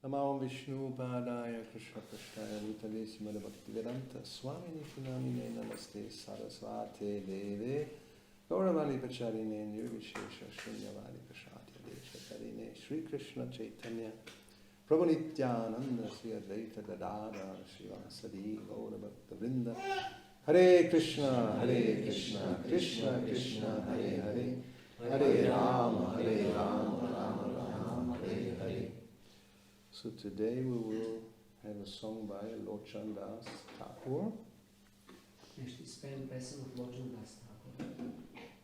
Namo Vishnu Padaya Krishna Prasthaya Bhutale Srimad Bhaktivedanta Swamini Punamine Namaste Sarasvate Deve Gauravani Pacharine Nirvishesha Shunyavadi Prashadya Desha Karine Shri Krishna Chaitanya Prabhu Nityananda Sri Advaita Gadadhara Srivasadi Gaura Bhakta Vrinda Hare Krishna Krishna Krishna Hare Hare Hare Rama Rama Rama Hare Hare. So today we will have a song by Lochan Das Thakur,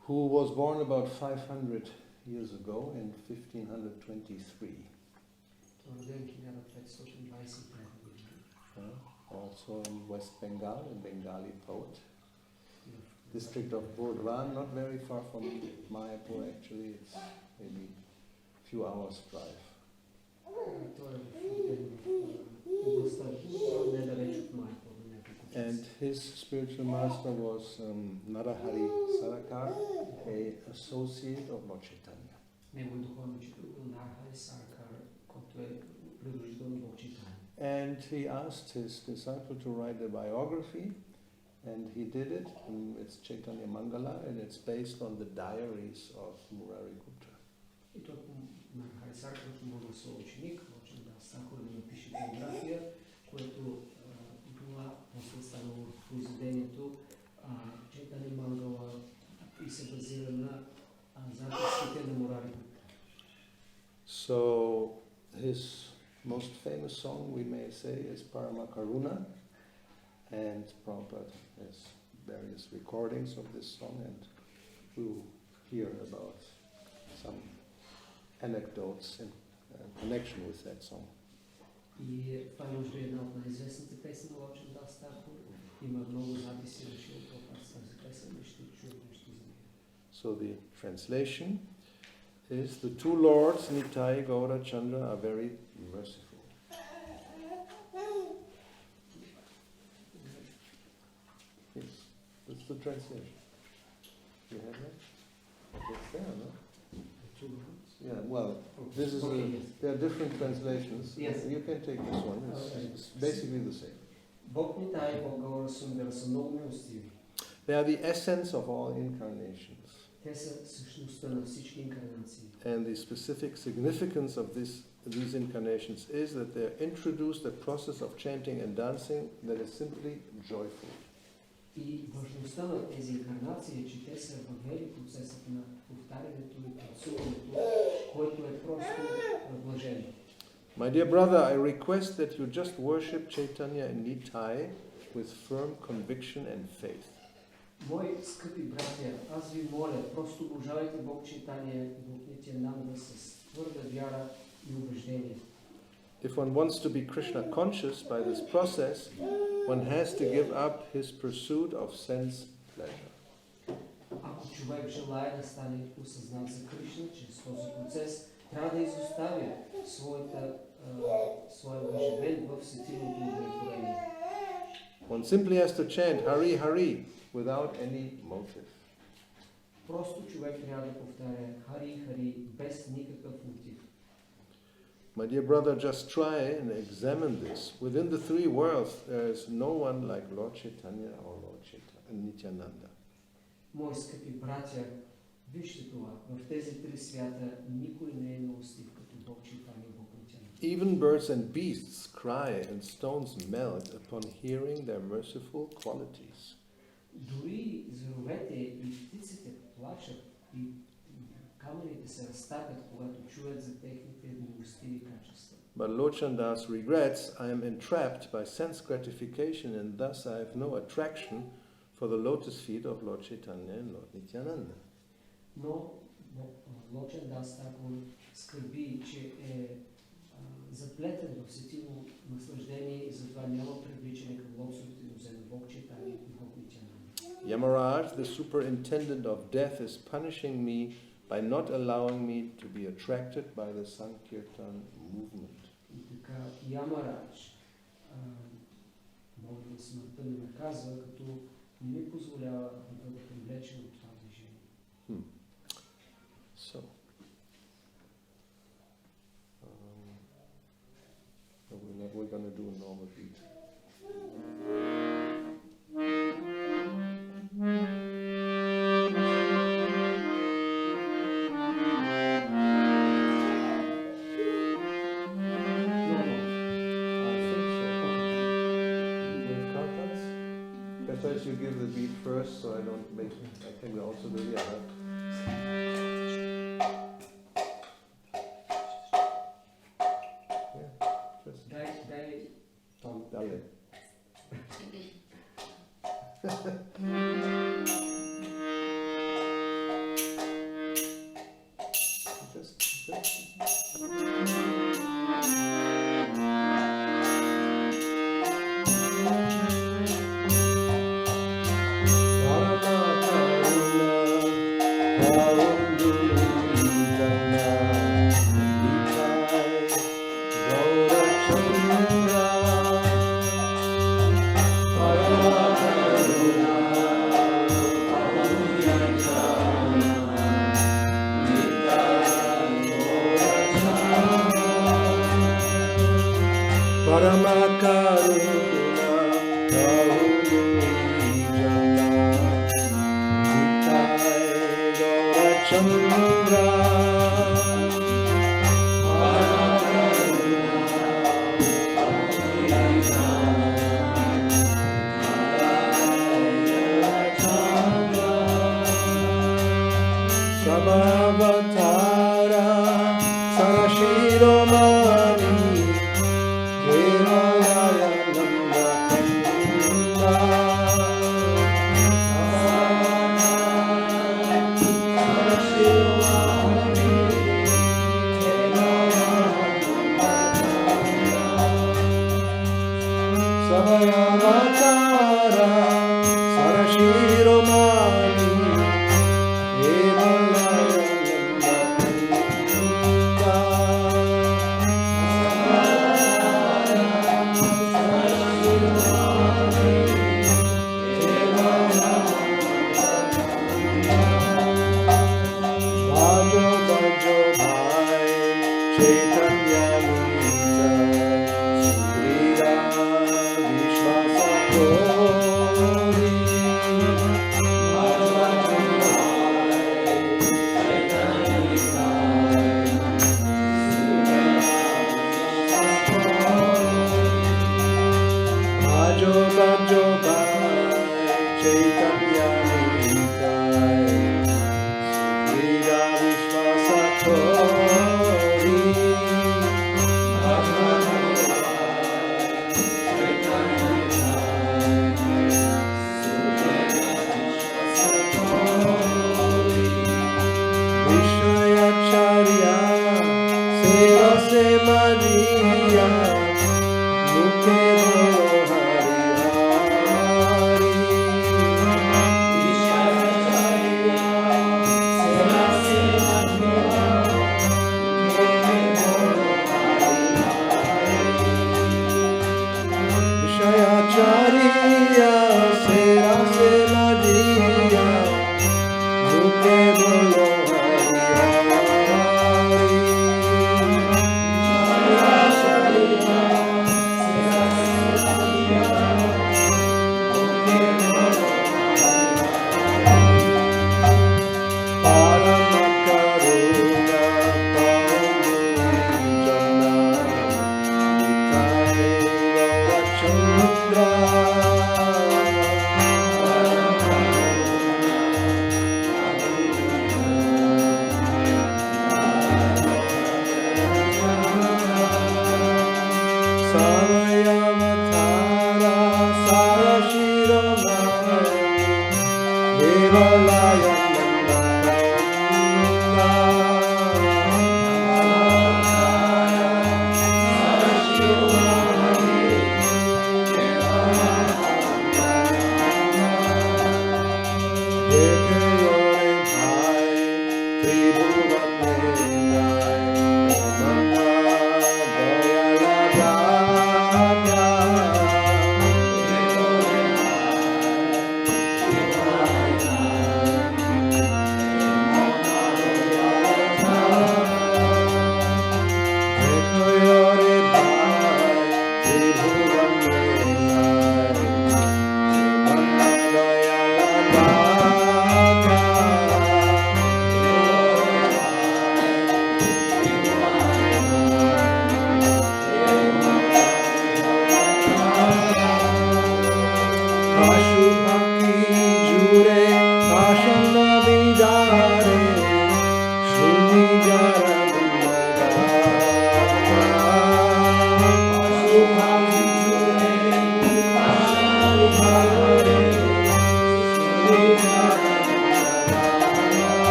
who was born about 500 years ago in 1523. Also in West Bengal, a Bengali poet. District of Burdwan, not very far from Mayapur actually, it's maybe a few hours drive. And his spiritual master was Narahari Sarakar, an associate of Lord Chaitanya. And he asked his disciple to write a biography, and he did it. And it's Chaitanya Mangala, and it's based on the diaries of Murari Gupta. So his most famous song, we may say, is Parama Karuna, and Prabhupada has various recordings of this song, and we'll hear about some anecdotes in connection with that song. So the translation is: the two lords, Nitai, Gaura, Chandra, are very merciful. Yes, that's the translation. You have that? It's there, no? Yeah, well, this is there are different translations. Yes. You can take this one. It's basically the same. They are the essence of all incarnations. And the specific significance of these incarnations is that they introduce the process of chanting and dancing that is simply joyful. И важността на тези инкарнации е, че те са въвели процесът на повтарянето и танцуването, който е просто блажен. My dear brother, I request that you just worship Chaitanya and Nitai with firm conviction and faith. Мои скъпи братя, аз ви моля, просто обожавайте Бог Чайтания и Бог Нитянанда с твърда вяра и убеждение. If one wants to be Krishna conscious by this process, one has to give up his pursuit of sense pleasure. Ако човек желае да стане осъзнат за Кришна, чрез този процес трябва да изоставя своя ангажимент в сетивното удовлетворение. One simply has to chant Hari Hari without any motive. Просто човек трябва да повтаря Хари Хари без никакъв мотив. My dear brother, just try and examine this. Within the three worlds, there is no one like Lord Chaitanya or Lord Nityananda. Мои скъпи братя, вижте това. В тези три свята никой не е милостив като Бог Чайтания и Бог Нитянанда. Even birds and beasts cry and stones melt upon hearing their merciful qualities. Дори зверовете и птиците плачат и камъните се разтапят, когато чуят за техните милостиви качества. But Lochan Das regrets, I am entrapped by sense gratification and thus I have no attraction for the lotus feet of Lord Chaitanya and Lord Nityananda. Но Лочан Дас Такур скърби, че е заплетен в сетивно наслаждение и затова няма привличане към лотосовите нозе на Бог Чайтания и Бог Нитянанда. Yamaraj, the superintendent of death, is punishing me by not allowing me to be attracted by the Sankirtan movement. И така Ямарадж, Бог на смъртта ме наказва, като не ми позволява да бъда привлечен от това движение. So, feet. First you give the beat first, so I don't make it. I can also do the other. Yeah, just Dai tom. dale. Parama karuna Chandra Sabhavatara Sarashiromani Devalaya Nanda Kanda Sabhavatara Sarashiromani Devalaya Nanda Bajo Bajo Bhai Chaitanya Mita Sukrida Vishwasa Kori Bajo Bajo Bhai Chaitanya Mita Bajo Bajo Bhai Chaitanya Mita Sukrida Vishwasa Kori Vishwayacharya Seva Se Maria Mukhe Bolo Hari Hari Vishayacharya Seva Se Maria Mukhe Bolo Hari Hari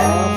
Hare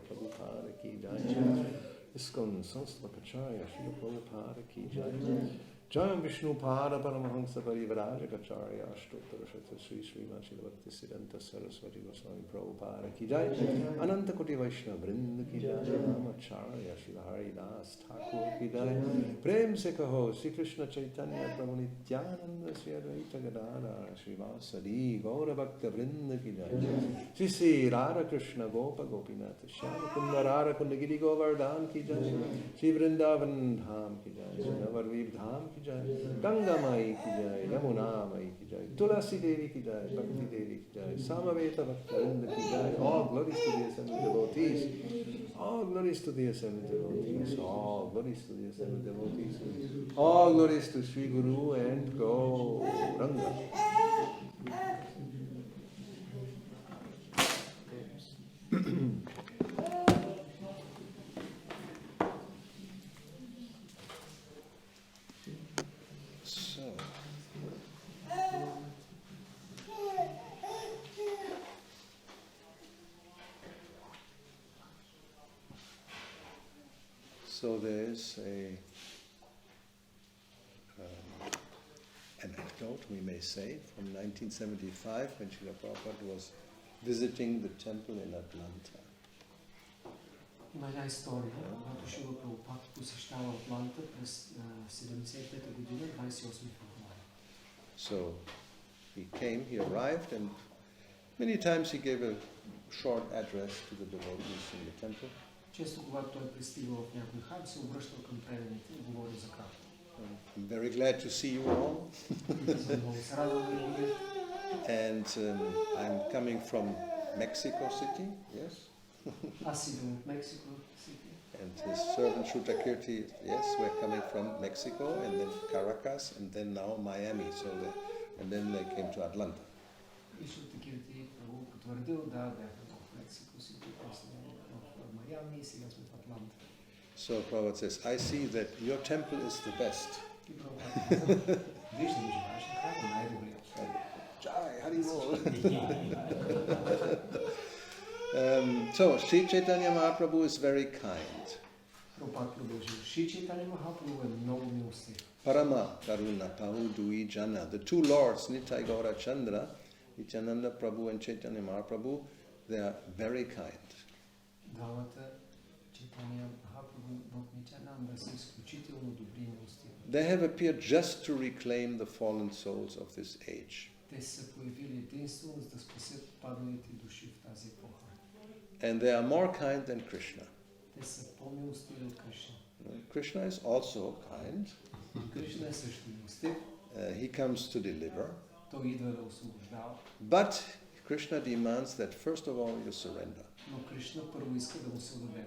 Prabhupada ki jai. Iskon Sanstapakacharya Srila Prabhupada ki jai. Jayam Vishnu Pada Paramahansa Parivarajagacharya Ashtottara Sri Srimad Srila Bhakti Siddhanta Saraswati Goswami Prabhupada ki jai. Ananta Koti Vaishnava Vrinda ki jai. Namacharya Srila Haridas Thakur ki jai. Prem se kaho Sri Krishna Chaitanya Prabhu Nityananda Sri Advaita Gadadhara Sri Vasadi Gaura Bhakta Vrinda ki jai. Sri Sri Radha Krishna Gopa Gopinath Shyama Kunda Radha Kunda Giri Govardhan ki jai. Sri Vrindavan Dham ki jai. Sri Navarveep Dham ki jai. Ganga Mai ki jai. Yamuna Mai ki jai. Tulasi Devi ki jai. Bhakti Devi ki jai. Samaveta Bhakta Vrinda ki jai. All glories to the assembled devotees. All glories to the assembled devotees. All glories to the assembled devotees. All glories to Sri Guru and Gauranga. So there's an anecdote, we may say, from 1975 when Srila Prabhupada was visiting the temple in Atlanta. Има една история, когато Шрила Прабхупад посещава Атланта през 75-та година, 28 февруари. So he came, he arrived, and many times he gave a short address to the devotees in the temple. Често, когато той пристигал в някой храм, се обръщал към преданите и говори за кратко. I'm very glad to see you all. And I'm coming from Mexico City, yes? Аз идвам от Мексико Сити. And his servant Shrutakirti, yes, we're coming from Mexico, and then Caracas, and then now Miami. And then they came to Atlanta. И Shrutakirti го потвърдил, да, бяхме в Мексико Сити, после в Майами и сега сме в Атланта. So Prabhupada says, I see that your temple is the best. И Прабхупад казва, виждам, че вашия храм е най-добрият. Jai, Haribol. So, Sri Chaitanya Mahaprabhu is very kind. Прабхупад продължил. Шри Чайтаня Махапрабху е много милостив. Parama, karuna, pahu, dui, jana. The two lords, Nitai Gaura Chandra, Nityananda Prabhu and Chaitanya Mahaprabhu, they are very kind. Двамата Чайтаня Махапрабху и Нитянанда са изключително добри и милостиви. They have appeared just to reclaim the fallen souls of this age. Те са появили единствено, за да спасят падналите души в тази епоха. And they are more kind than Krishna. Те са по-милостиви от Кришна. Krishna is also kind. Кришна е също милостив. He comes to deliver. Той идва да освобождава. But Krishna demands that first of all you surrender. Но Кришна първо иска да му се отдадем.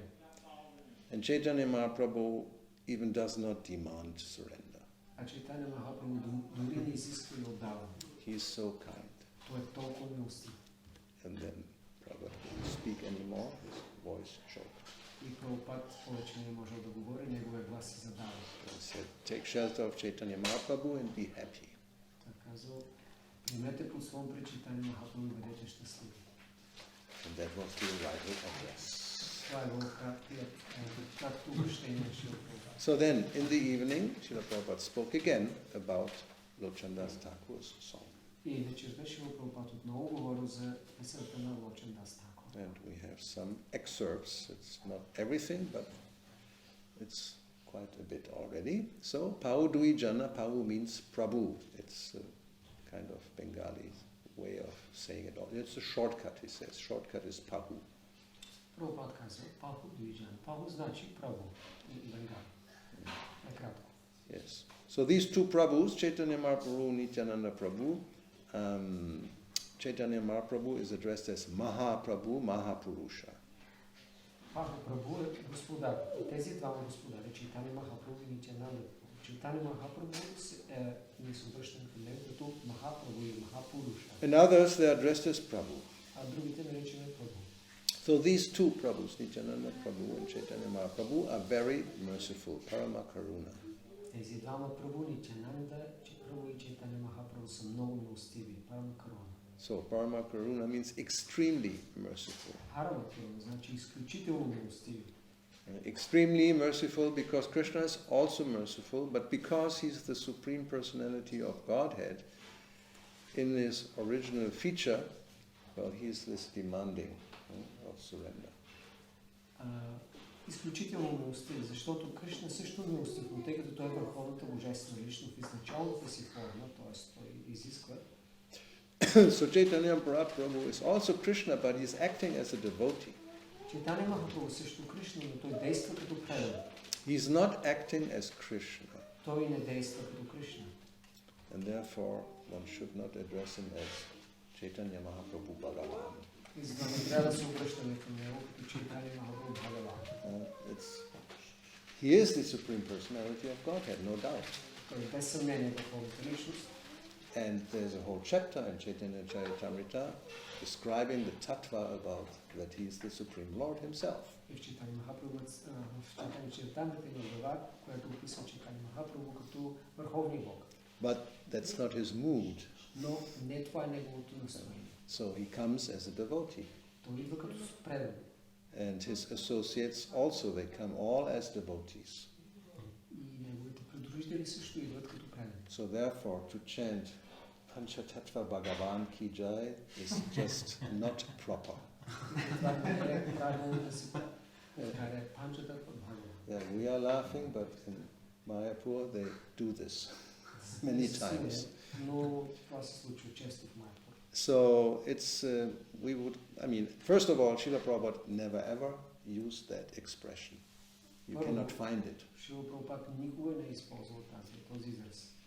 And Chaitanya Mahaprabhu even does not demand surrender. А Чайтаня Махапрабху дори не изисква и отдаване. He is so kind. Той е толкова милостив. And then Prabhupada couldn't speak anymore, his voice choked. И Прабхупад повече не можел да говори, неговия глас се задава. He said, take shelter of Chaitanya Mahaprabhu and be happy. Той казал, примете подслон при Чайтаня Махапрабху и бъдете щастливи. And that was the arrival address. Това е било краткото обращение на Шрила Прабхупад. So then, in the evening, Srila Prabhupada spoke again about Lochandas Thakur's song. И вечерта Шрила Прабхупад отново говорил за песента на Лочандас Такур. And we have some excerpts. It's not everything, but it's quite a bit already. So, Pau Dui Jana, Pau means Prabhu. It's a kind of Bengali way of saying it all. It's a shortcut, he says. Shortcut is Pahu. Прабхупад казва, Паху Дуиджан. Паху значи Прабху. Бенгали. Накратко. Yes. So these two Prabhus, Chaitanya Mahaprabhu, Nityananda Prabhu, Chaitanya Mahaprabhu is addressed as Mahaprabhu, Mahapurusha. Паху Прабху е господар. Тези двама господари, Чайтаня Махапрабху и Нитянанда. Чайтаня Махапрабху ние се обръщаме към него като Махапрабху и Махапуруша. In others they are addressed as Prabhu. А другите наречени Прабху. So these two Prabhus, Nityananda Prabhu and Chaitanya Mahaprabhu, are very merciful, Parama karuna. Тези двама Прабху, Нитянанда Прабху и Чайтаня Махапрабху са много милостиви, Парама каруна. So Parama karuna means extremely merciful. Parama karuna значи изключително милостив. Extremely merciful because Krishna is also merciful, but because he's the Supreme Personality of Godhead, in his original feature, well, he is this demanding of surrender. Изключително милостив, защото Кришна също е милостив, но тъй като той е върховната божествена личност в изначалната си форма, т.е. той изисква. So Chaitanya Mahaprabhu is also Krishna, but he's acting as a devotee. Chaitanya Mahaprabhu също Кришна, но той действа като предан. He's not acting as Krishna. Той не действа като Кришна. And therefore, one should not address him as Chaitanya Mahaprabhu Bhagavan. И за да не трябва да се обръщаме към него като Chaitanya Mahaprabhu Bhagavan. He is the Supreme Personality of Godhead, no doubt. Той без съмнение върховната личност. And there's a whole chapter in Chaitanya Charitamrita describing the tattva about that he is the Supreme Lord himself. И в Chaitanya Mahaprabhu, в Chaitanya Charitamrita има глава, която описва Chaitanya Mahaprabhu като върховния Бог. But that's not his mood. Но не това е неговото настроение. So he comes as a devotee. Той идва като предан. And his associates also, they come all as devotees. И неговите придружители също идват като предан. So therefore, to chant Panchatattva Bhagavan Ki Jai is just not proper. Yeah, we are laughing, but in Mayapur they do this many times. So it's, first of all, Srila Prabhupada never ever used that expression. You cannot find it.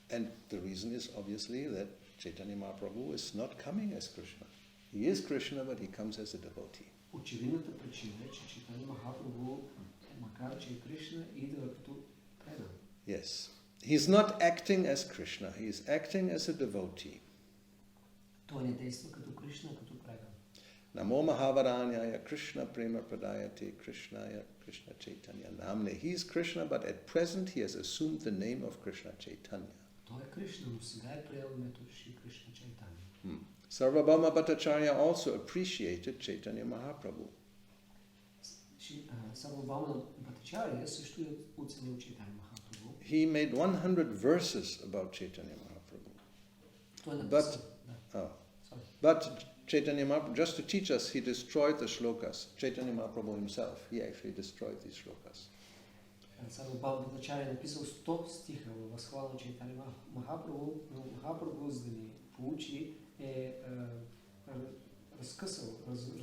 And the reason is obviously that Chaitanya Mahaprabhu is not coming as Krishna. He is Krishna, but he comes as a devotee. Очевидната причина е, че Chaitanya Mahaprabhu, макар че е Кришна, идва като предан. Yes. He's not acting as Krishna, he is acting as a devotee. Той не действа като Кришна, като предан. Namo Mahavaranyaya Krishna Prema Pradayate Krishnaya Krishna Chaitanya Namne. He is Krishna, but at present he has assumed the name of Krishna Chaitanya. Той е Кришна, но сега е приел името Шри Кришна Чайтания. Sarvabhauma Bhattacharya also appreciated Chaitanya Mahaprabhu. Sarvabhauma Bhattacharya също е оценил Chaitanya Mahaprabhu. He made 100 verses about Chaitanya Mahaprabhu. But Chaitanya Mahaprabhu, just to teach us, he destroyed the shlokas. Chaitanya Mahaprabhu himself, he actually destroyed these shlokas. Sarvabhauma Bhattacharya написал 100 стиха във възхвала на Chaitanya Mahaprabhu, но Mahaprabhu, за да ни поучи, е разкъсал,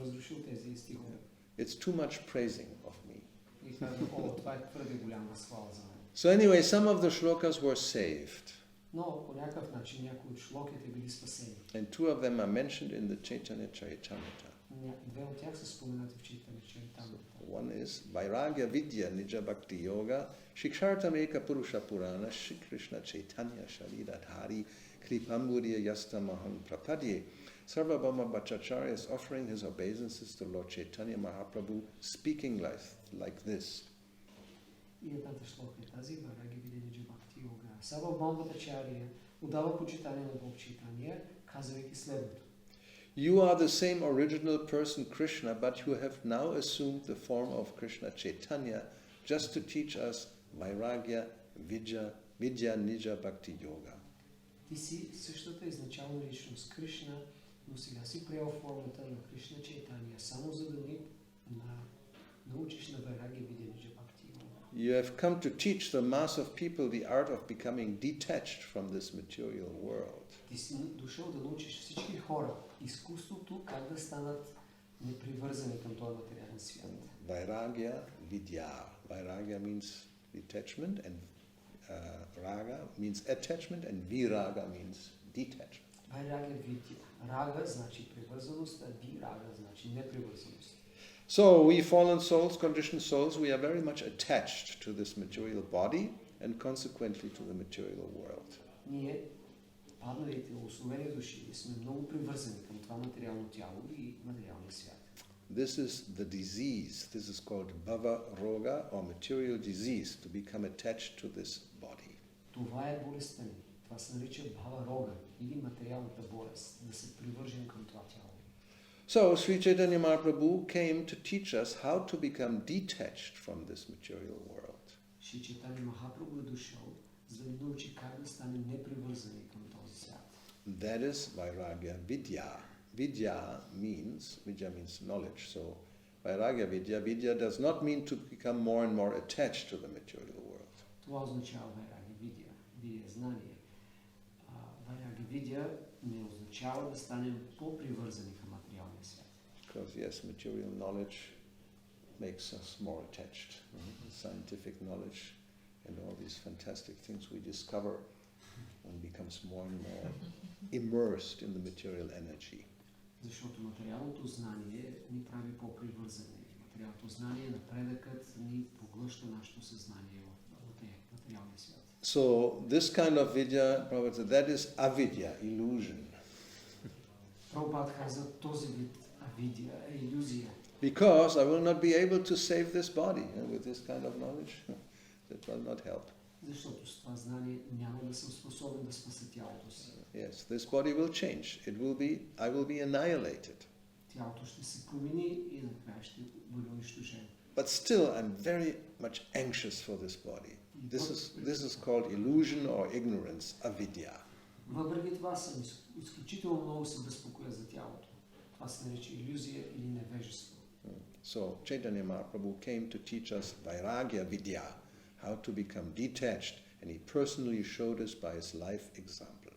разрушил тези стихове. It's too much praising of me. И казва, това е твърде голяма възхвала за мен. So anyway, some of the shlokas were saved. Но по някакъв начин някои от шлоките били спасени. And two of them are mentioned in the Chaitanya Charitamrita. Две от тях са споменати в Chaitanya Charitamrita. One is Vairagya Vidya Nija Bhakti Yoga Shikshartameka Purusha Purana Shri Krishna Chaitanya Shaliradhari Kripamburiya Yastamaham Prapadye. Sarvabhauma Bhattacharya is offering his obeisances to Lord Chaitanya Mahaprabhu, speaking like this. И едната шлока е тази, Vairagya Vidya Nija Bhakti Yoga. Sarvabhauma Bhattacharya отдава почитание на Бог Чайтания, казвайки следното. You are the same original person Krishna, but you have now assumed the form of Krishna Chaitanya just to teach us Vairagya Vidya Nija Bhakti Yoga. Ти си същата изначална личност Кришна, но сега си приел формата на Кришна Чайтания, само за да ни научиш на Vairagya Vidya Nija Bhakti Yoga. You have come to teach the mass of people the art of becoming detached from this material world. Ти си дошъл да научиш всички хора изкуството как да станат непривързани към този материален свят. Vairagya Vidya. Vairagya means detachment and raga means attachment and viraga means detachment. Vairagya Vidya. Рага значи привързаност, а вирага значи непривързаност. So we fallen souls, conditioned souls, we are very much attached to this material body and consequently to the material world. Ние, падналите, основени души, сме много привързани към това материално тяло и материалния свят. This is the disease. This is called bhava roga or material disease, to become attached to this body. Това е болестта ни. Това се нарича бхава рога или материалната болест, да се привържем към това тяло. So Sri Chaitanya Mahaprabhu came to teach us how to become detached from this material world. Шри Чайтаня Махапрабху е дошъл, за да ни научи как да станем непривързани към този свят. That is Vairagya Vidya. Vidya means knowledge. So Vairagya Vidya does not mean to become more and more attached to the material world. Това означава Vairagya Vidya. Vidya е знание. Vairagya Vidya не означава да станем по-привързани към материалния свят. Because yes, material knowledge makes us more attached. Scientific knowledge and all these fantastic things we discover and becomes more and more immersed in the material energy. Защото материалното знание ни прави по-привързани. Материалното знание, напредъкът ни поглъща нашето съзнание в материалния свят. So this kind of vidya, Prabhupada said, that is avidya, illusion. Прабхупад каза, този вид авидия е илюзия. Because I will not be able to save this body with this kind of knowledge. That will not help. Защото с това знание няма да съм способен да спася тялото си. Yes, this body will change. I will be annihilated. Тялото ще се промени и накрая ще бъде унищожено. But still, I'm very much anxious for this body. This is called illusion or ignorance, avidya. Въпреки това съм изключително много се безпокоя за тялото. Това се нарича илюзия или невежество. So Chaitanya Mahaprabhu came to teach us Vairagya Vidya, how to become detached, and he personally showed us by his life example.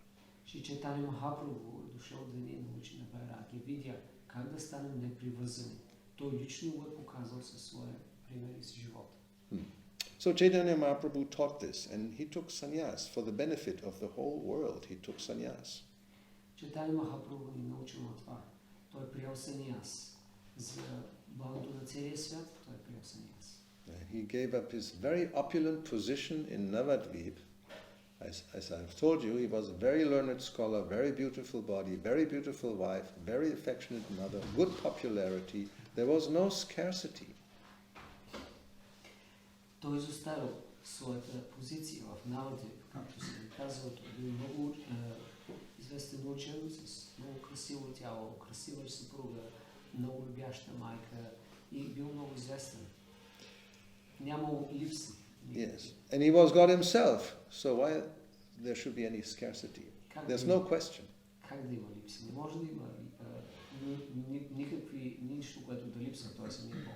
Шри Чайтаня Махапрабху е дошъл да ни научи на Vairagya Vidya, как да станем непривързани. Той лично го е показал със своя пример и с живота. So Chaitanya Mahaprabhu taught this, and he took sannyas for the benefit of the whole world. He took sannyas. Чайтаня Махапрабху ни научил на това. Той е приял саньяс. За благото на целия свят той е приял саньяс. He gave up his very opulent position in Navadvip. As I've told you, he was a very learned scholar, very beautiful body, very beautiful wife, very affectionate mother, good popularity. There was no scarcity. Той изоставил своята позиция в Навадвип, както съм казал, той бил много известен учен, с много красиво тяло, красива съпруга, много любяща майка и бил много известен. Нямало липси. Yes, and he was God himself, so why there should be any scarcity? There's no question. Как да има липси? Не може да има нищо, което да липсва, той самия Бог.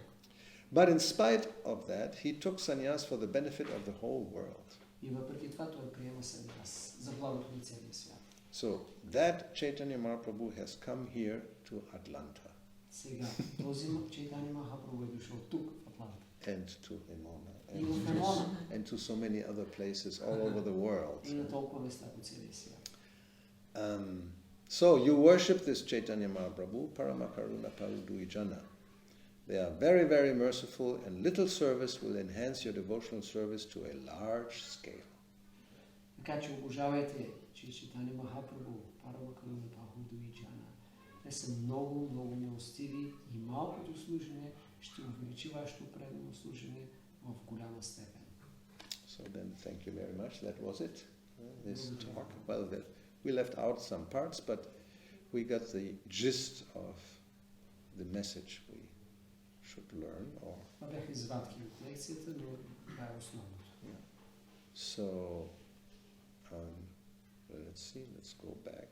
But in spite of that, he took sannyas for the benefit of the whole world. И въпреки това той приема саньяс за благото на целия свят. So that Chaitanya Mahaprabhu has come here to Atlanta. Сега този Чайтаня Махапрабху е дошъл тук в Атланта. And to Emona. And to so many other places all over the world. И на толкова места по целия свят. So you worship this Chaitanya Mahaprabhu, Parama karuna parudujana. They are very, very merciful, and little service will enhance your devotional service to a large scale. Така че обожавайте Чайтаня Махапрабху, Парама каруна парудujana. Те са много, много милостиви и малкото служене ще увеличи вашето предано служене в голяма степен. So then, thank you very much. That was it. This talk. Well, we left out some parts, but we got the gist of the message we should learn. Това бяха извадки от лекцията, но това е основното. So, let's see. Let's go back.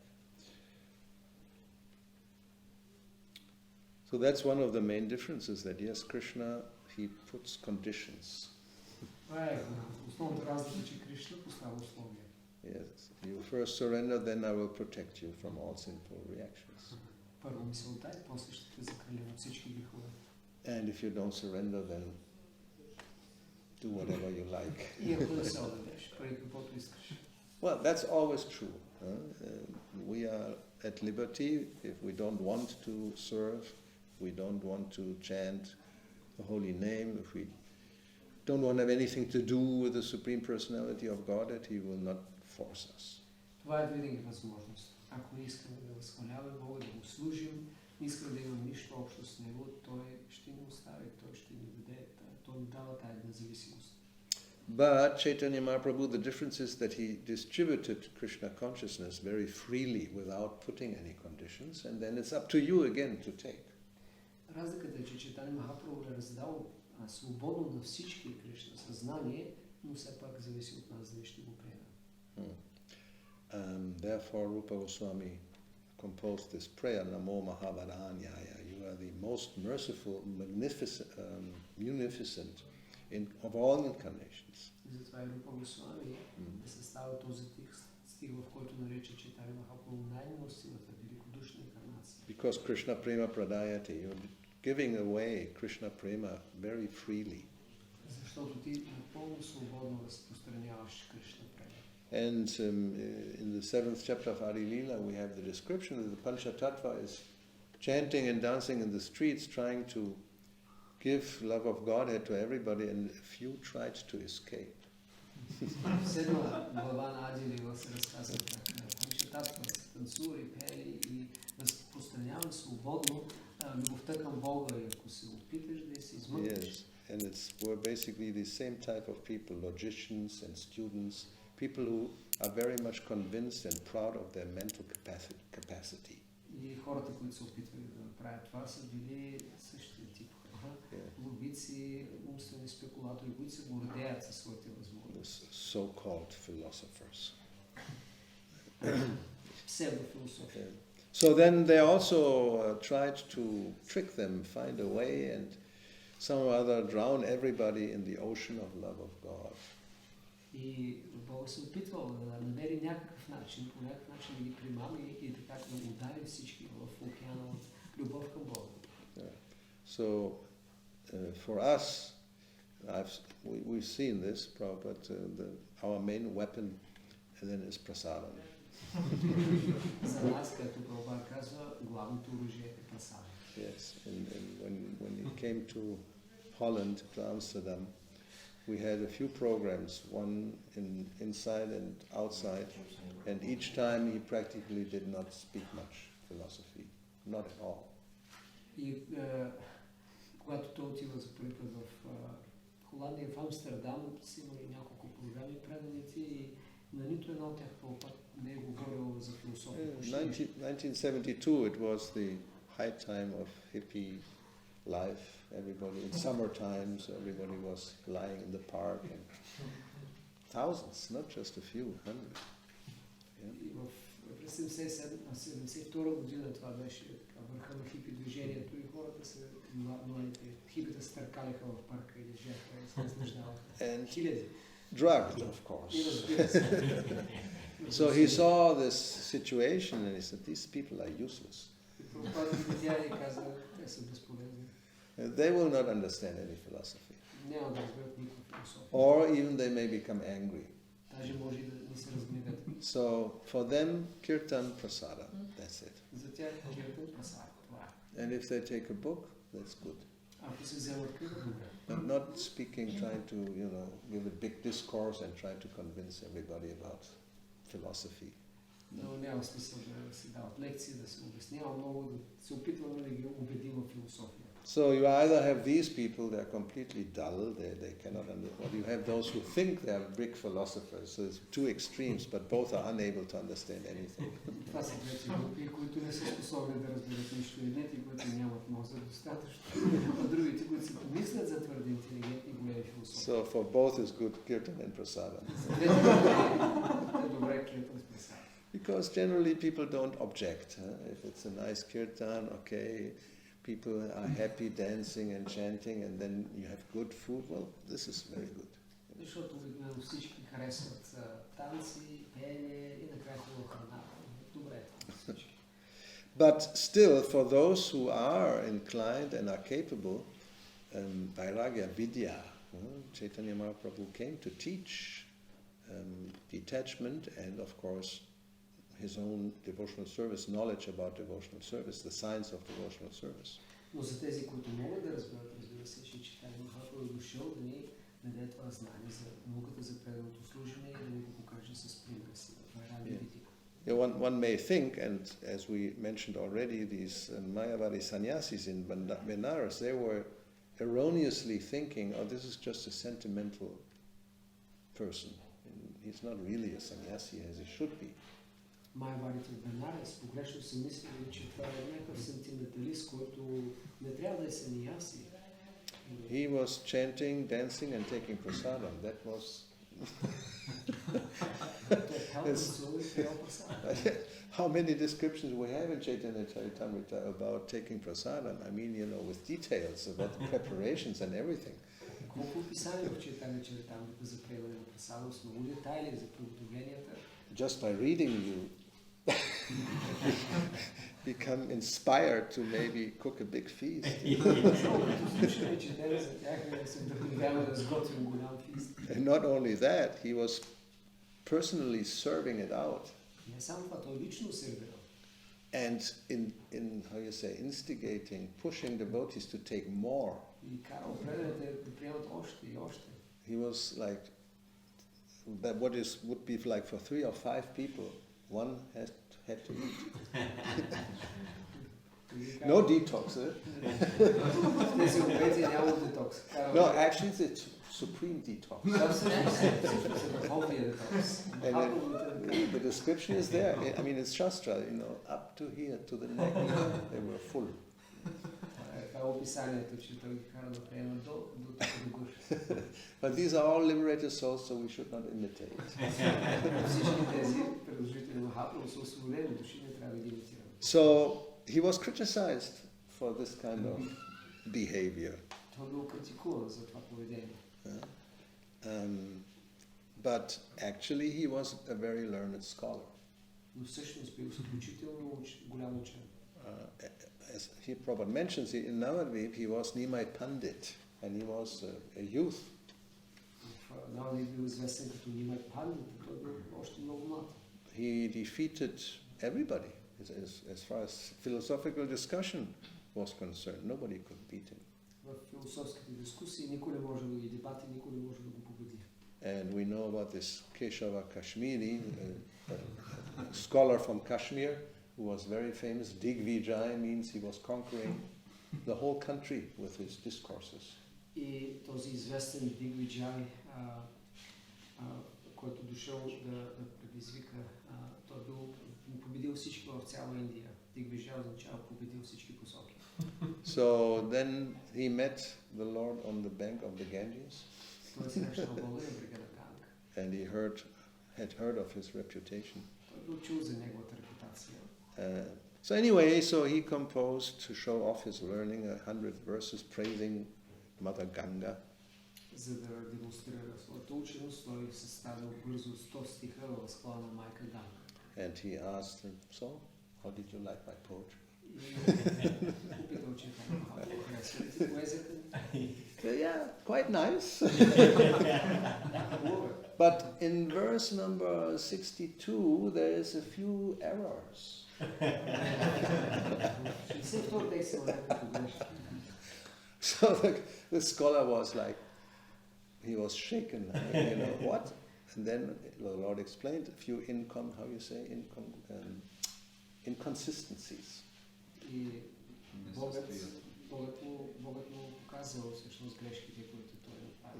So that's one of the main differences, that yes, Krishna, he puts conditions. Това е основната разлика, че Кришна поставя условия. Yes, you first surrender, then I will protect you from all sinful reactions. Първо мисълта и после ще те закриля от всички грехове. And if you don't surrender, then do whatever you like. И ако не се отдадеш, прави каквото искаш. Well, that's always true. We are at liberty if we don't want to serve, we don't want to chant the holy name, if we don't want to have anything to do with the Supreme Personality of Godhead, he will not force us. Това е винаги възможност. Ако искаме да възхваляваме Бога, да го служим, не искаме да имаме нищо общо с Него, Той ще ни остави, Той ще ни даде, Той ни дава тая независимост. But Chaitanya Mahaprabhu, the difference is that he distributed Krishna consciousness very freely without putting any conditions, and then it's up to you again to take. Разликата е, че Чайтания Махапрабху е раздал свободно на всички Кришна съзнание, но все пак зависи от нас дали ще го приемем. Therefore, Rupa Goswami composed this prayer, Namo Mahavadanyaya. You are the most merciful, munificent of all incarnations. И затова и Рупа Госвами е съставил този стих, в който нарича Чайтания Махапрабху най-милостивата, великодушна инкарнация. Because Krishna Prema Pradayati, you're giving away Krishna Prema very freely. Защото ти напълно свободно разпространяваш Кришна према. And in the 7th chapter of Adi Lila, we have the description that the Panchatattva is chanting and dancing in the streets, trying to give love of Godhead to everybody, and a few tried to escape. В седма глава на Ади Лила се разказва как Панчататва танцува и пее и разпространява свободно любовта към Бога, и ако се опиташ да се измъкнеш. Yes, and we're basically the same type of people, logicians and students, people who are very much convinced and proud of their mental capacity. И хората, които се опитвали да направят това, са били същия тип хора. Логици, умствени спекулатори, които се гордеят със своите възможности. So-called philosophers. Псевдофилософия. So then they also tried to trick them, find a way, and some or other drown everybody in the ocean of love of God. И Бог се опитвал да намери някакъв начин, по някакъв начин да ги примами и така да удари всички в океана от любов към Бога. So for us, we've seen this, but our main weapon then is prasadam. За нас, като Прабхупада казва, главното оръжие е прасада. Yes, and when he came to Holland, to Amsterdam, we had a few programs, one inside and outside, and each time he practically did not speak much philosophy, not at all. И когато той отива за първи път в Холандия, в Амстердам, са имали няколко програми преданици и на нито една от тях Прабхупада не е говорил за философия. 1972, it was the high time of hippie life. Everybody, in summer times, everybody was lying in the park, and thousands, not just a few, hundreds. Yeah. През 1972 година това беше върха на хипи движението и хората се, младите хипите се търкаляха в парка и лежаха и се наслаждаваха. Хиляди. Drugged, of course. So he saw this situation and he said, these people are useless. They will not understand any philosophy. Or even they may become angry. So for them, kirtan prasada, that's it. And if they take a book, that's good. But not speaking, trying to, give a big discourse and trying to convince everybody about philosophy. Но няма смисъл да се дават лекции, да се обяснява много, да се опитваме да ги убедим в философия. So you either have these people, they're completely dull, they cannot understand, or you have those who think they are big philosophers, so it's two extremes, but both are unable to understand anything. Това са двете групи, които не са способни да разберат нищо, едните, които нямат мозък достатъчно, а другите, които се помислят за твърде интелигентни големи философи. So for both is good kirtan and prasada. Добре kirtan с прасада. Because generally people don't object. If it's a nice kirtan, okay, people are happy dancing and chanting, and then you have good food, well, this is very good. Защото обикновено всички харесват танци, пеене и накрая хубава храна. Добре е това всички. But still, for those who are inclined and are capable, vairagya vidya, Chaitanya Mahaprabhu came to teach detachment and, of course, his own devotional service, knowledge about devotional service, the science of devotional service. Но за тези, които могат да разберат, разбира се, че Чайтания Махапрабху е дошъл да ни даде това знание за науката за преданото служене и да ни го покаже с примера си. One may think, and as we mentioned already, these Mayavadi sannyasis in Benares, they were erroneously thinking, oh, this is just a sentimental person. He's not really a sannyasi as he should be. Майаварите от Бенарес погрешно са мислили, че това е някакъв сентименталист, който не трябва да е саньяси. He was chanting, dancing and taking prasadam. That was how many descriptions we have in Chaitanya Charitamrita about taking prasadam. I mean, with details about the preparations and everything. Колко описания в Chaitanya Charitamrita за приемане на прасадам, с много детайли за приготовленията. Just by reading you become inspired to maybe cook a big feast. And not only that, he was personally serving it out. And in how you say, instigating, pushing devotees to take more. He was like, that would be like for 3 or 5 people, one had to eat. No detox, eh? No, actually it's a supreme detox. And the description is there. I mean, it's Shastra, up to here, to the neck, they were full. But these are all liberated souls, so we should not imitate. So he was criticized for this kind of behavior. But actually he was a very learned scholar. As he probably mentions, in Navadvip he was Nimai Pandit, and he was a youth. He defeated everybody as far as philosophical discussion was concerned. Nobody could beat him. And we know about this Keshava Kashmiri, a scholar from Kashmir, who was very famous. Digvijay means he was conquering the whole country with his discourses. И този известен Дигвиджай, който дошъл да предизвика, той победил всички в цяла Индия. Дигвиджай означава победил всички посоки. So then he met the Lord on the bank of the Ganges. Той се срещнал Бога на брега на Ганга. And he had heard of his reputation. Той бил чул за неговата репутация. So anyway, so he composed to show off his learning 100 verses praising Mother Ganga. За да демонстрира своята ученост, той съставил бързо 100 стиха в възхвала на майка Ганга. And he asked him, so, how did you like my poetry? Yeah, quite nice. But in verse number 62, there is a few errors. So the scholar was like, he was shaken. I mean, what? And then the Lord explained a few inconsistencies.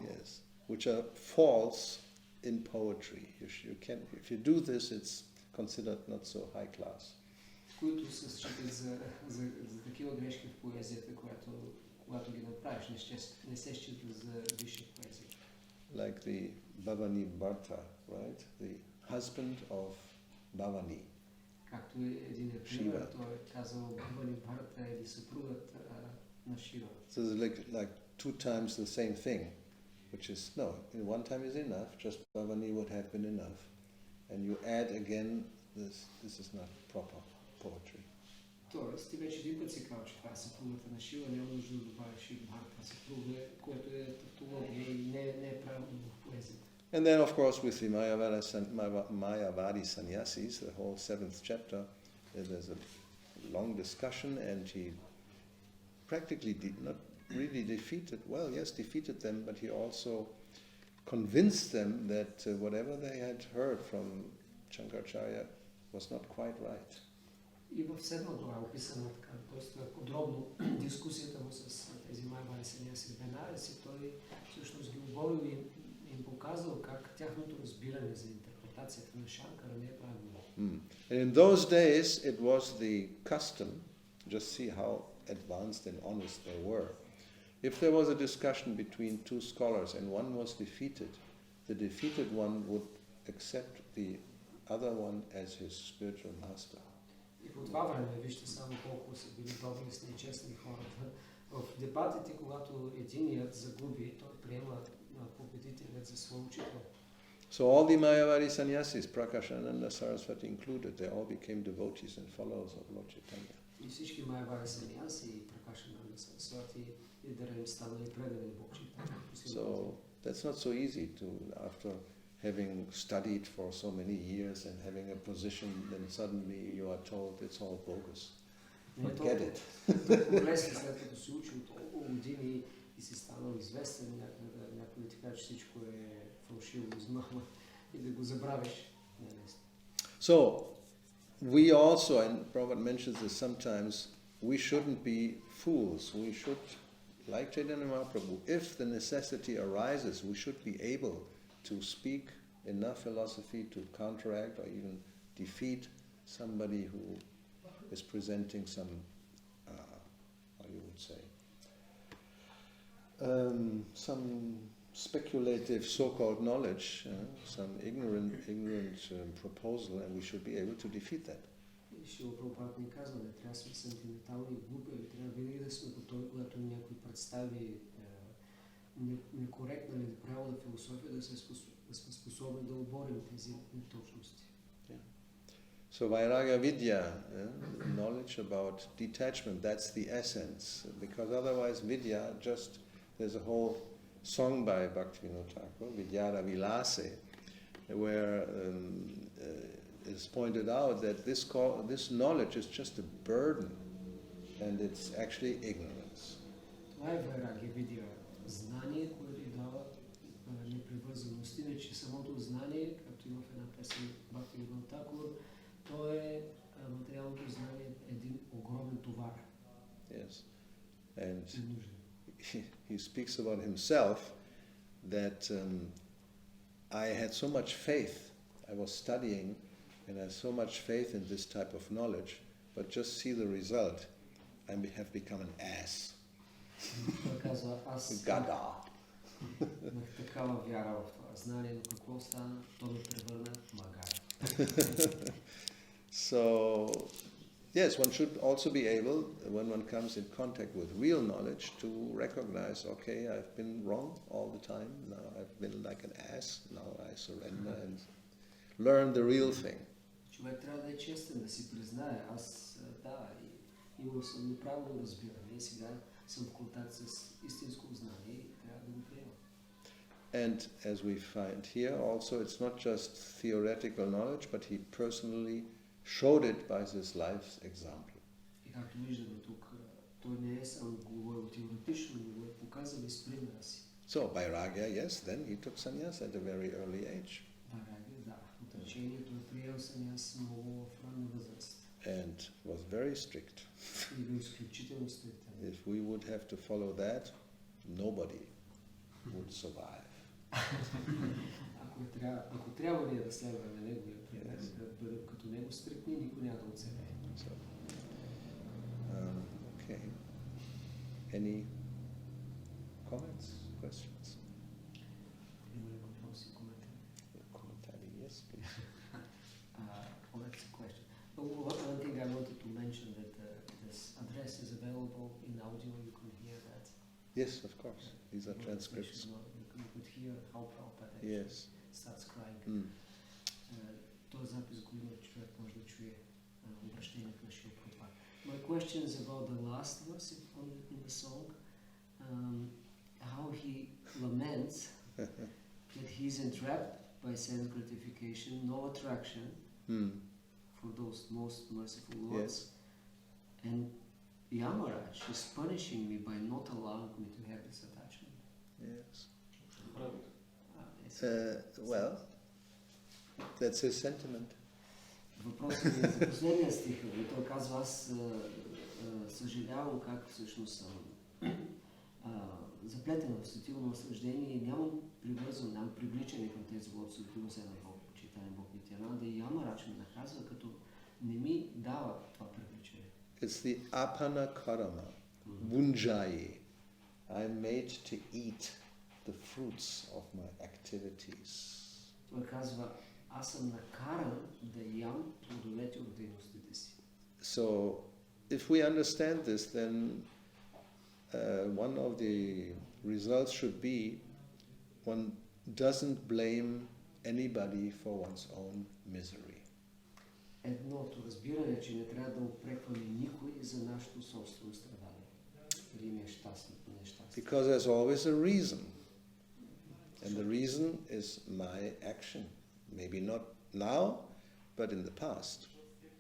Yes, which are false in poetry. If you do this, it's considered not so high class. Които се считат за такива грешки в поезията, когато ги направиш, не се считат за висша поезия. Like the Bhavani Bharta, right? The husband of Bhavani. Както един пример, той казал Бhavani Bharta или съпругът на Шива. So it's like 2 times the same thing, which is, no, one time is enough, just Bhavani would have been enough. And you add again, this is not proper poetry. Тоест, ти вече един път си казал, че това е съпругата на Шива, няма нужда да добавиш и Бхарта съпруга, което е тавтология и не е правилно в поезията. And then, of course, with the Mayavadi sannyasis, the whole 7th chapter, there's a long discussion, and he practically not really defeated them, but he also convinced them that whatever they had heard from Shankaracharya was not quite right. И в 7 глава описана така доста подробно дискусията му с тези Майавади саньяси в Бенарес, и той всъщност ги оборил и им показал как тяхното разбиране за интерпретацията на Шанкара не е правилно. And in those days, it was the custom, just see how advanced and honest they were. If there was a discussion between two scholars and one was defeated, the defeated one would accept the other one as his spiritual master. И по това време, вижте само колко са били доблестни и честни хората. В дебатите, когато единият загуби, той приема победителят за свой учител. So all the Mayavadi sannyasis, Prakashananda Saraswati included, they all became devotees and followers of Lord Chaitanya. И всички Майавади саньяси и Пракашананда Сарасвати и дарем станали предани Бог Чайтanya. So that's not so easy to, after having studied for so many years and having a position, then suddenly you are told it's all bogus. Forget it. Толкова лесно, след като си учил толкова години и си станал известен, някой да ти каже, че всичко е фалшиво, измама и да го забравиш. So, we also, and Prabhupada mentions this sometimes, we shouldn't be fools. We should, like Chaitanya Mahaprabhu, if the necessity arises, we should be able to speak enough philosophy to counteract or even defeat somebody who is presenting some, how you would say, some speculative so-called knowledge, some ignorant proposal, and we should be able to defeat that. Шила Прабхупад ни казва, не трябва да сме сантиментални и глупави, трябва винаги да сме готови, когато някой представи некоректна или неправилна философия, да сме способни да оборим тези неточности. So Vairagya Vidya, knowledge about detachment, that's the essence. Because otherwise Vidya, just, there's a whole song by Bhaktivinoda Thakur, Vidyara Vilase, where it's pointed out that this knowledge is just a burden, and it's actually ignorance. Това е Vairagya Vidya, знание, което дава непривързаност. Иначе самото знание, както има в една песен Бхактивинода Тхакур, то е материалното знание един огромен товар. Yes. And he speaks about himself that I had so much faith. I was studying and I had so much faith in this type of knowledge, but just see the result. I have become an ass. Gada. Имах такава вяра в това знание, но какво стана? То ме превърна в магар. So, yes, one should also be able, when one comes in contact with real knowledge, to recognize, okay, I've been wrong all the time, now I've been like an ass, now I surrender and learn the real thing. Човек трябва да е честен, да си признае, аз имал съм неправилно разбиране и сега съм в контакт с истинско знание и трябва да го приема. And as we find here, also it's not just theoretical knowledge, but he personally showed it by his life's example. И както виждаме тук, той не е само говорил теоретично, но го е показал и с примера си. So Vairagya, yes, then he took sannyas at a very early age. Vairagya, да, отречението е приел саньяс много в ранна възраст. And was very strict. И бил изключително стриктен. If we would have to follow that, nobody would survive. Ако трябва ние да следваме неговия пример, да бъдем като него стриктни, никой няма да оцелее. Okay. Any comments, questions? Има ли въпроси, коментари? Commentary, yes, please. Well, that's a question. One thing I wanted to mention that this address is available in audio. You can hear that. Yes, of course. These are transcripts. You could hear how Prabhupada Yes. starts crying. Този запис го има, човек може да чуе обращението на Шрила Прабхупада. My question is about the last verse in the song. How he laments that he's entrapped by sense gratification, no attraction for those most merciful lords. Yes. And Yamaraj is punishing me by not allowing me to have this attachment. Yes. Well, that's his sentiment. Въпросът е за последния стих. Той казва, аз съжалявам как всъщност съм заплетен в сетивно наслаждение, нямам привързан, нямам привличане към тези лотосовите нозе на Бог, почитаем Бог Нитянанда и Яма Рач ме наказва, като не ми дава това привличане. It's the apana karama, vunjayi. I'm made to eat the fruits of my activities. Той казва, аз съм накаран да ям плодовете от дейностите си. So, if we understand this, then one of the results should be one doesn't blame anybody for one's own misery. Едното разбиране, че не трябва да упрекваме никой за нашето собствено страдание. Или нещастието, нещастието. Because there's always a reason. And the reason is my action. Maybe not now, but in the past.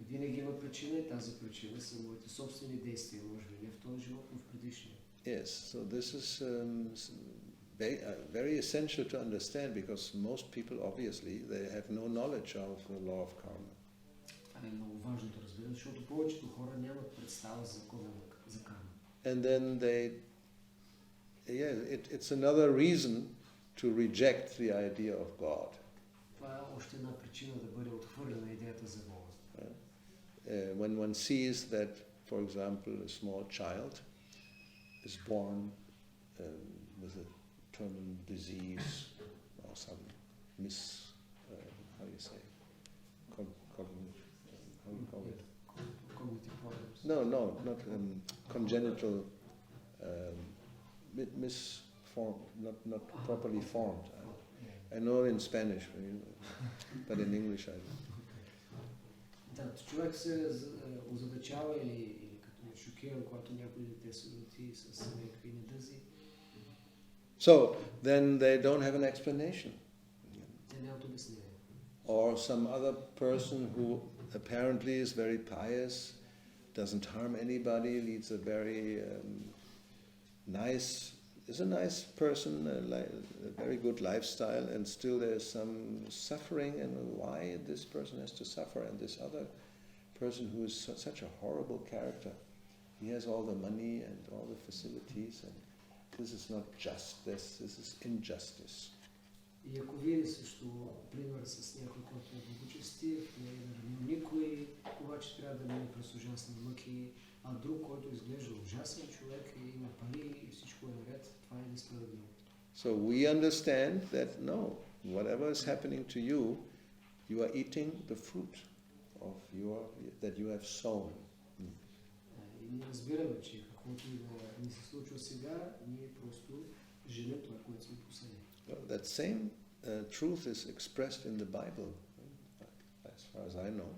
Винаги има причина и тази причина са моите собствени действия, може би не в този живот, но в предишния. Yes, so this is very essential to understand because most people obviously they have no knowledge of the law of karma. Това е много важно да разберем, защото повечето хора нямат представа за закона за карма. And then it's another reason to reject the idea of God. Това е още една причина да бъде отхвърлена идеята за Бога. When one sees that, for example, a small child is born with a terminal disease or some how do you say, how do you call it? Cognitive problems. No, not congenital, misformed, not properly formed. I know in Spanish, but in English I don't. Да, човек се озадачава или като е шокиран, когато някои дете се роди с някакви недъзи. So, then they don't have an explanation. Те нямат обяснение. Or some other person who apparently is very pious, doesn't harm anybody, leads a very is a nice person, a very good lifestyle, and still there's some suffering, and why this person has to suffer, and this other person who is such a horrible character, he has all the money and all the facilities, and this is not justice, this is injustice. И ако вие също, пример с някой, който е благочестив, не е наранил никой, обаче трябва да мине през ужасни мъки, а друг, който изглежда ужасен човек и има пари и всичко е наред, това е несправедливо. So we understand that no, whatever is happening to you, you are eating the fruit of that you have sown. И ние разбираме, че каквото и да ни се случва сега, ние просто женем това, което сме посадили. That same truth is expressed in the Bible, as far as I know,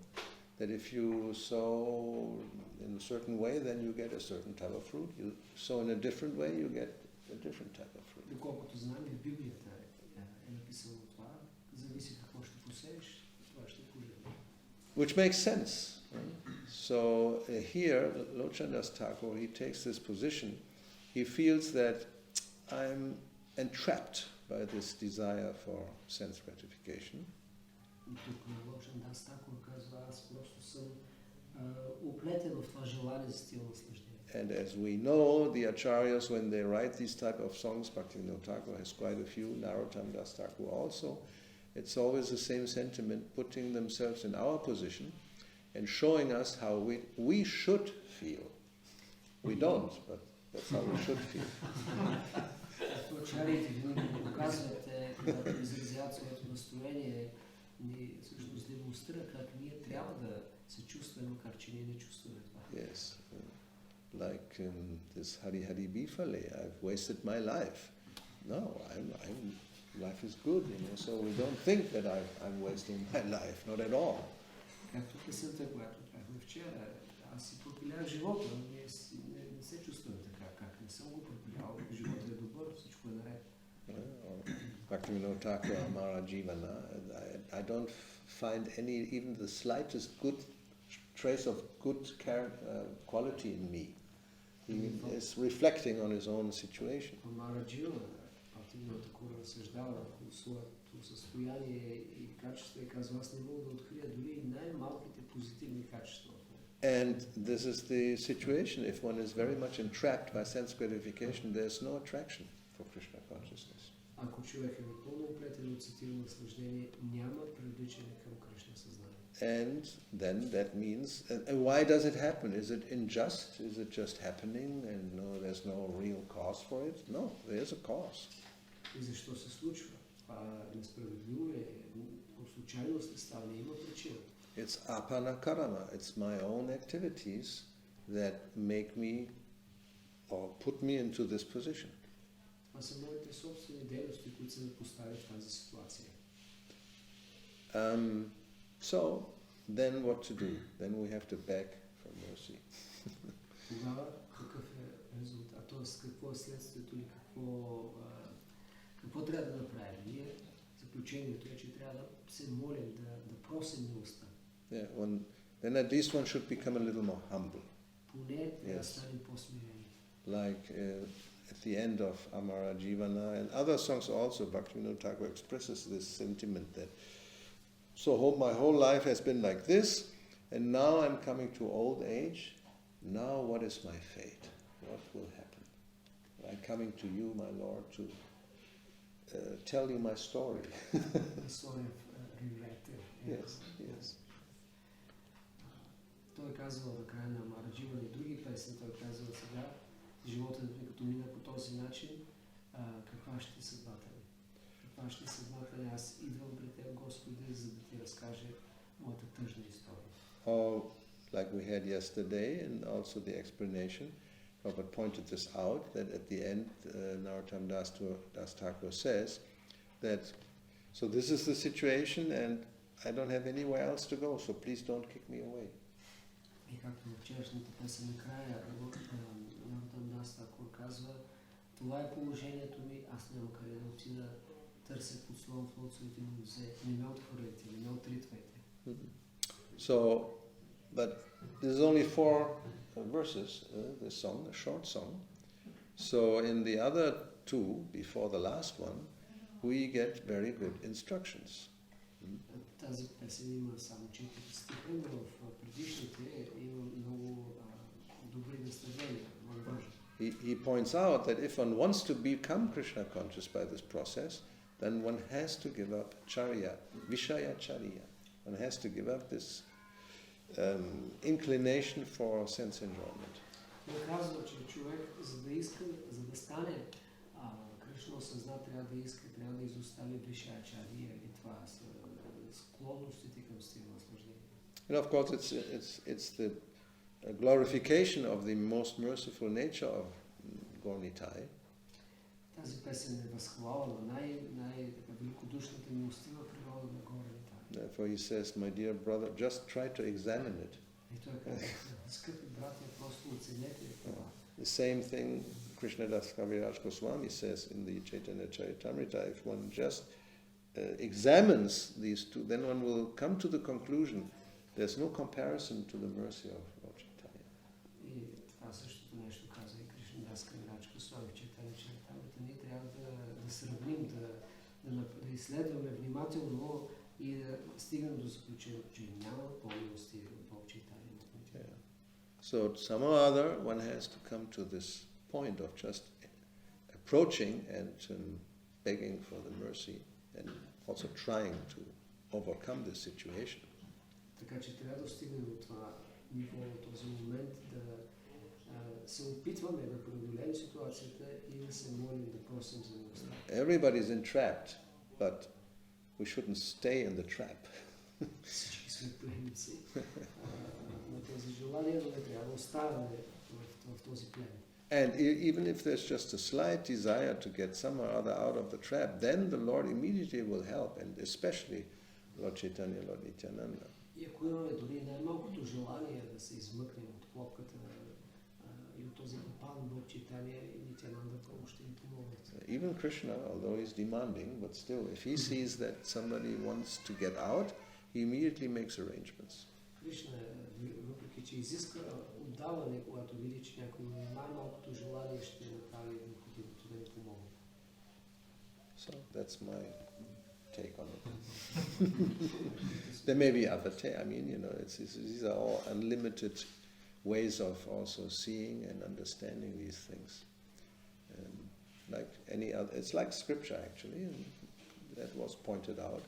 that if you sow in a certain way, then you get a certain type of fruit. You sow in a different way, you get a different type of fruit. Доколкото знам, и в Библията е написано това, зависи какво ще посееш, това ще поживеш. Which makes sense. So here, Lochandas Thakur, he takes this position. He feels that I'm entrapped by this desire for sense gratification. И тук Лочандас Тхакур казва, аз просто съм уплетен в това желание за стил наслаждение. And as we know, the acharyas, when they write these type of songs, Bhaktivinoda Thakur has quite a few, Narottam Das Thakur also, it's always the same sentiment, putting themselves in our position and showing us how we should feel. We don't, but that's how we should feel. Ачариите винаги показват, когато изразяват своето настроение, ни всъщност демонстрира как ние трябва да се чувстваме, макар че ние не чувстваме това. Yes, like this Hari Hari Bifale, I've wasted my life. No, life is good, so we don't think that I'm wasting my life, not at all. Както песента, която правихме вчера, аз си пропилях живота, ние не се чувстваме така, как не съм го пропилял, живота е добър, всичко е наред. Bhaktivinoda Thakur Amara Jivana, I don't find even the slightest good trace of good quality in me. He is reflecting on his own situation. Амара Дживана, Бхактивинода Тхакур разсъждава върху своето състояние и качество и казва, аз не мога да открия дори най-малките позитивни качества. And this is the situation. If one is very much entrapped by sense gratification, there's no attraction. for Krishna consciousness. Ако човек е напълно оплетен от сетивно наслаждение, няма привличане към Кришна съзнание. And then that means, and why does it happen? Is it unjust? Is it just happening and there's no real cause for it? No, there's a cause. И защо се случва? Това несправедливо е, от случайност не става, не има причина. It's apana karama. It's my own activities that make me or put me into this position. Това са моите собствени дейности, които се поставят в тази ситуация. So, then what to do? Then we have to beg for mercy. Тогава какъв е резултат? Тоест какво е следствието или какво трябва да направим? Ние заключението е, че трябва да се молим, да просим милостта. Yeah, then at least one should become a little more humble. Поне да станем по-смирени. Like at the end of Amara Jivana and other songs also, Bhaktivinoda Thakur expresses this sentiment that my whole life has been like this, and now I'm coming to old age. Now what is my fate? What will happen? I'm coming to you, my Lord, to tell you my story. The story of regret. Yes. Той казва на края на Амара Дживана и други песни, той казва сега, животът ми като мина по този начин, каква ще е съдбата ми? Каква ще е съдбата ми? Аз идвам при Теб, Господи, за да Ти разкаже моята тъжна история. Or, like we had yesterday, and also the explanation, Prabhupada pointed this out, that at the end, Narottam Das Thakur says that, so this is the situation and I don't have anywhere else to go, so please don't kick me away. И както в вчерашната песен накрая, Наротtam Das Thakur казва, това е положението ми, аз нямам къде да отида, търся подслон в лоцовете ми взе, не ме отхвърляйте, не ме отритвайте. So, but there's only 4 verses, this song, a short song. So in the other 2, before the last one, we get very good instructions. Тази песен има само 4 стиха, но в предишните има много добри наставления. He points out that if one wants to become Krishna conscious by this process, then one has to give up charya, vishaya charya. One has to give up this inclination for sense enjoyment. Той казва, че човек, за да стане Кришна осъзнат, трябва да изостави вишая чария или това склонностите към стилно наслаждение. And of course it's the glorification of the most merciful nature of Gaur-Nitai. Тази песен е възхвала на най-великодушната милостива природа на Gaur-Nitai. Therefore he says, my dear brother, just try to examine it. И той казва, скъпи братя, просто оценете това. The same thing Krishnadas Kaviraj Goswami says in the Chaitanya Charitamrita. If one just examines these two, then one will come to the conclusion there's no comparison to the mercy of Lord Chaitanya. И това същото нещо казва и Кришнадас Кавирач Госвами в Chaitanya Charitamrita. Ние трябва да сравним, да изследваме внимателно и да стигнем до заключението, че няма по-милости от Бог Chaitanya. So somehow or other one has to come to this point of just approaching and begging for the mercy and also trying to overcome this situation. Така че трябва да стигнем до това ниво, до този момент, да се опитваме да преодолеем ситуацията и да се молим, да просим за милостта. Everybody's entrapped, but we shouldn't stay in the trap. Всички сме пленници на тези желания, но не трябва да оставаме в този плен. And even if there's just a slight desire to get some or other out of the trap, then the Lord immediately will help, and especially Lord Chaitanya, Lord Nityananda. И ако имаме дори най-малкото желание да се измъкнем от клопката и от този капан, Бог Чайтания и Нитянанда ще ни помогнат. Even Krishna, although he's demanding, but still, if he sees that somebody wants to get out, he immediately makes arrangements. Кришна, въпреки че изиска отдаване, когато види, че някой най-малкото желание ще направи необходимото да ни помогне. So that's my take on it. There may be other I mean, these are all unlimited ways of also seeing and understanding these things. like any other. It's like scripture actually, and that was pointed out.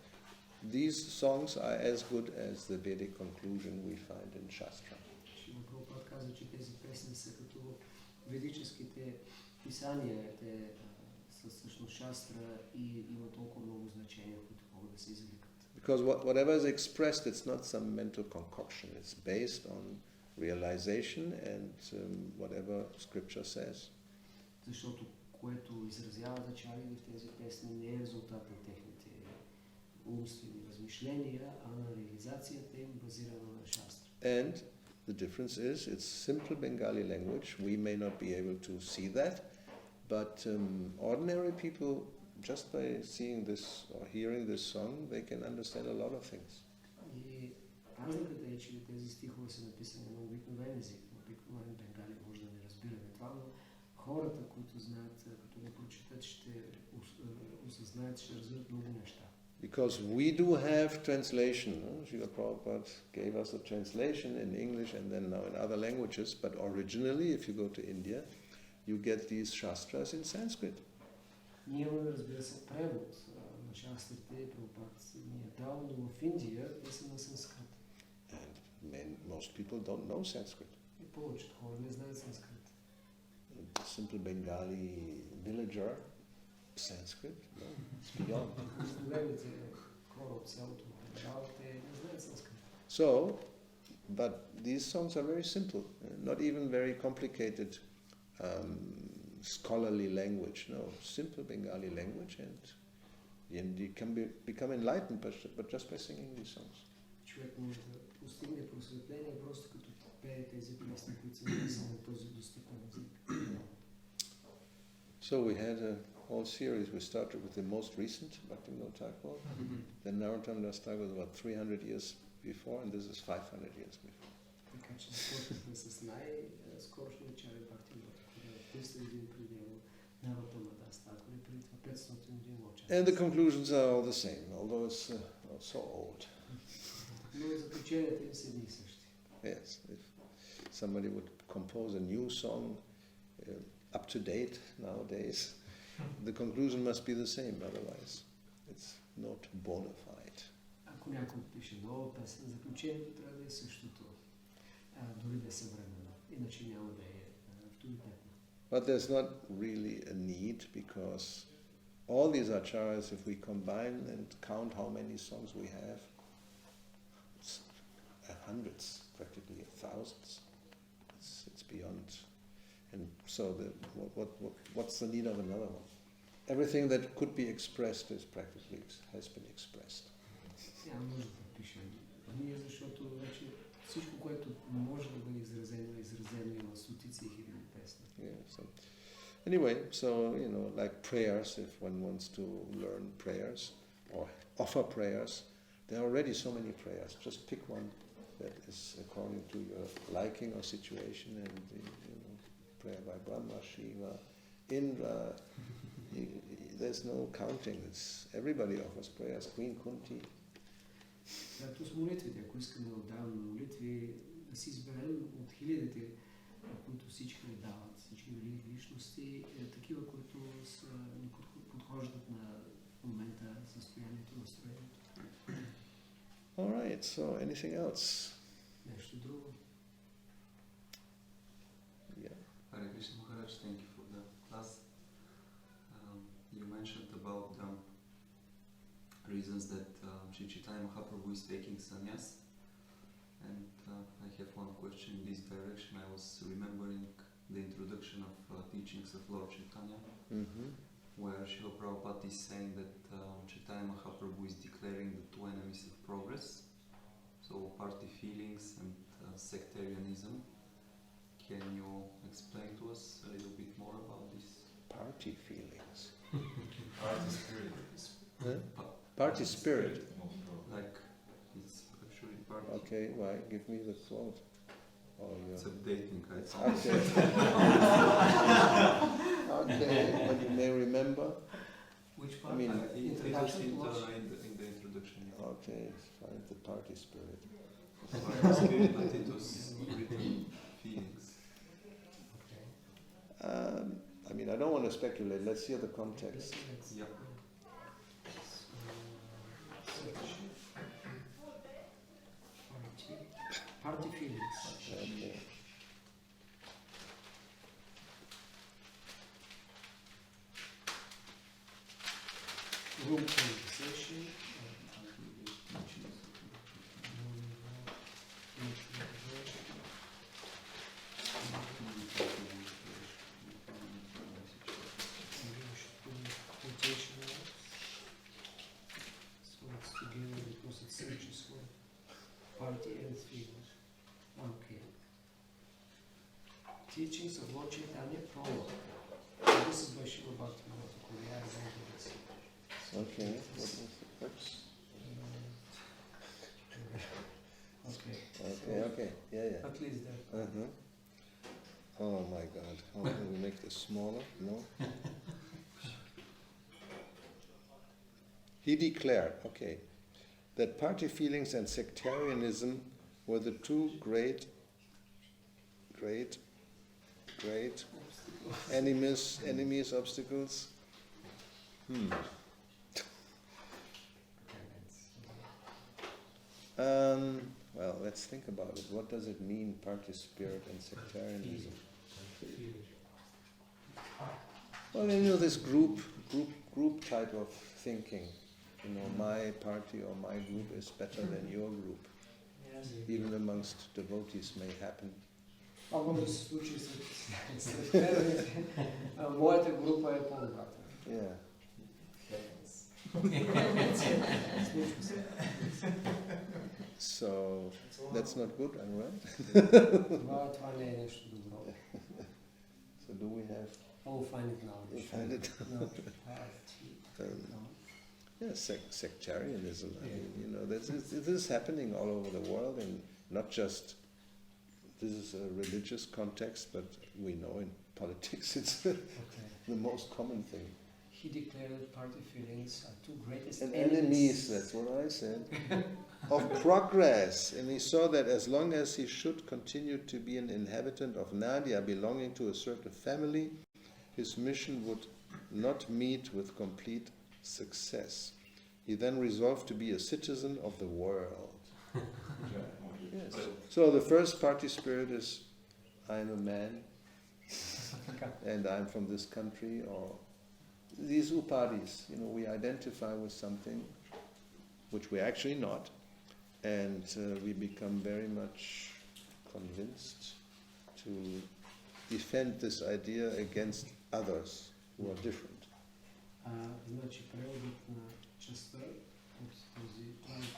These songs are as good as the Vedic conclusion we find in Shastra. Și Prabhupada казва, че тези песни са като ведическите писания, те са всъщност шастра и има толкова много значения, които могат да се извлекат. Because whatever is expressed, it's not some mental concoction. It's based on realization and whatever scripture says. Защото което изразяват ачарите в тези песни не е резултат на техните умствени размишления, а на реализацията им базирана на шастра. And the difference is, it's simple Bengali language. We may not be able to see that, but ordinary people, just by seeing this or hearing this song, they can understand a lot of things. И разликата е, че тези стихове са написани на обикновен език, на обикновен бенгали може да не разбираме това, но хората, които знаят, като го прочитат, ще осъзнаят, ще разберат много неща. Because we do have translation. Srila Prabhupada gave us a translation in English and then now in other languages, but originally, if you go to India, you get these shastras in Sanskrit. Ние имаме, разбира се, превод на шастрите, Прабхупад ни е дал, но в Индия те са на санскрит. And most people don't know Sanskrit. И повечето хора не знаят санскрит. The simple Bengali villager, Sanskrit, no, it's beyond. So, but these songs are very simple, not even very complicated scholarly language, no, simple Bengali language, and you can become enlightened but just by singing these songs. Човек може да постигне просветление просто като пее тези песни, които са написани на този достъпен език. So we had a whole series. We started with the most recent, Bhaktivinoda Thakur. Then Narottam Das Thakur was about 300 years before, and this is 500 years before. Така че започнахме с най-скорошния чарен Бхактивинода Тхакур, 300 години преди него, Наротtam Das Thakur и преди това 500 години чарен. And the conclusions are all the same, although it's so old. Но заключенията им са едни и същи. Yes, if somebody would compose a new song, up to date nowadays, the conclusion must be the same, otherwise it's not bona fide. Ако някой пише нова песен, заключението трябва да е същото, дори да е съвременно, иначе няма да е авторитетно. But there's not really a need, because all these acharyas, if we combine and count how many songs we have, it's hundreds, practically thousands. It's beyond. And so what's the need of another one? Everything that could be expressed is practically has been expressed. Няма нужда да пишем ние, защото вече всичко, което може да бъде изразено, е изразено и на стотици и хиляди песни. Yeah, so anyway, so like prayers, if one wants to learn prayers or offer prayers, there are already so many prayers. Just pick one that is according to your liking or situation, and prayer by Brahma, Shiva, Indra. There's no counting. Everybody offers prayers. Queen Kunti. Както с молитвите, ако искаме да отдаваме молитви, да си изберем от хилядите, които всички отдават, всички велики личности, такива, които ни подхождат на момента, състоянието, настроението. All right. So anything else? Нещо друго. Hare Krishna Maharaj, thank you for the class. You mentioned about the reasons that Sri Chaitanya Mahaprabhu is taking sannyas, and I have one question in this direction. I was remembering the introduction of teachings of Lord Chaitanya, where Srila Prabhupada is saying that Chaitanya Mahaprabhu is declaring the two enemies of progress, so party feelings and sectarianism. Can you explain to us a little bit more about this? Party feelings. Party spirit. Party spirit. Like, it's actually party. Okay, why? Give me the quote. It's updating, right? Okay. Okay, but you may remember. Which part? I mean, it was in the introduction. Okay, find the party spirit. Party spirit, but it was written feelings. I mean, I don't want to speculate. Let's hear the context. Yeah. Party feelings. Okay. Room conversation. Party and feelings. Okay. Teachings of Lord Chaitanya prologue. This is by Srila Bhaktivinoda Thakur. Okay. What is the first? Okay. Okay. Yeah. At least that. Uh-huh. Oh my God. How can we make this smaller? No? He declared, okay, that party feelings and sectarianism were the two great enemies, obstacles. Well, let's think about it. What does it mean, party spirit and sectarianism? Well, this group type of thinking. My party or my group is better than your group. Yes. Even amongst devotees may happen. Много случаи с моята група е по-богата. Yeah. So that's not good, I'm right? Това не е нещо добро. So do we have? We'll find it now. We'll find it. Yes, sectarianism. I mean, this is happening all over the world, and not just. This is a religious context, but we know in politics it's the most common thing. He declared that party feelings are two greatest And enemies, that's what I said, of progress. And he saw that as long as he should continue to be an inhabitant of Nadia, belonging to a certain family, his mission would not meet with complete success. He then resolved to be a citizen of the world. Yes. So the first party spirit is, I'm a man, and I'm from this country, or these upadis, we identify with something which we're actually not, and we become very much convinced to defend this idea against others who are different. Значи преводът на частта от този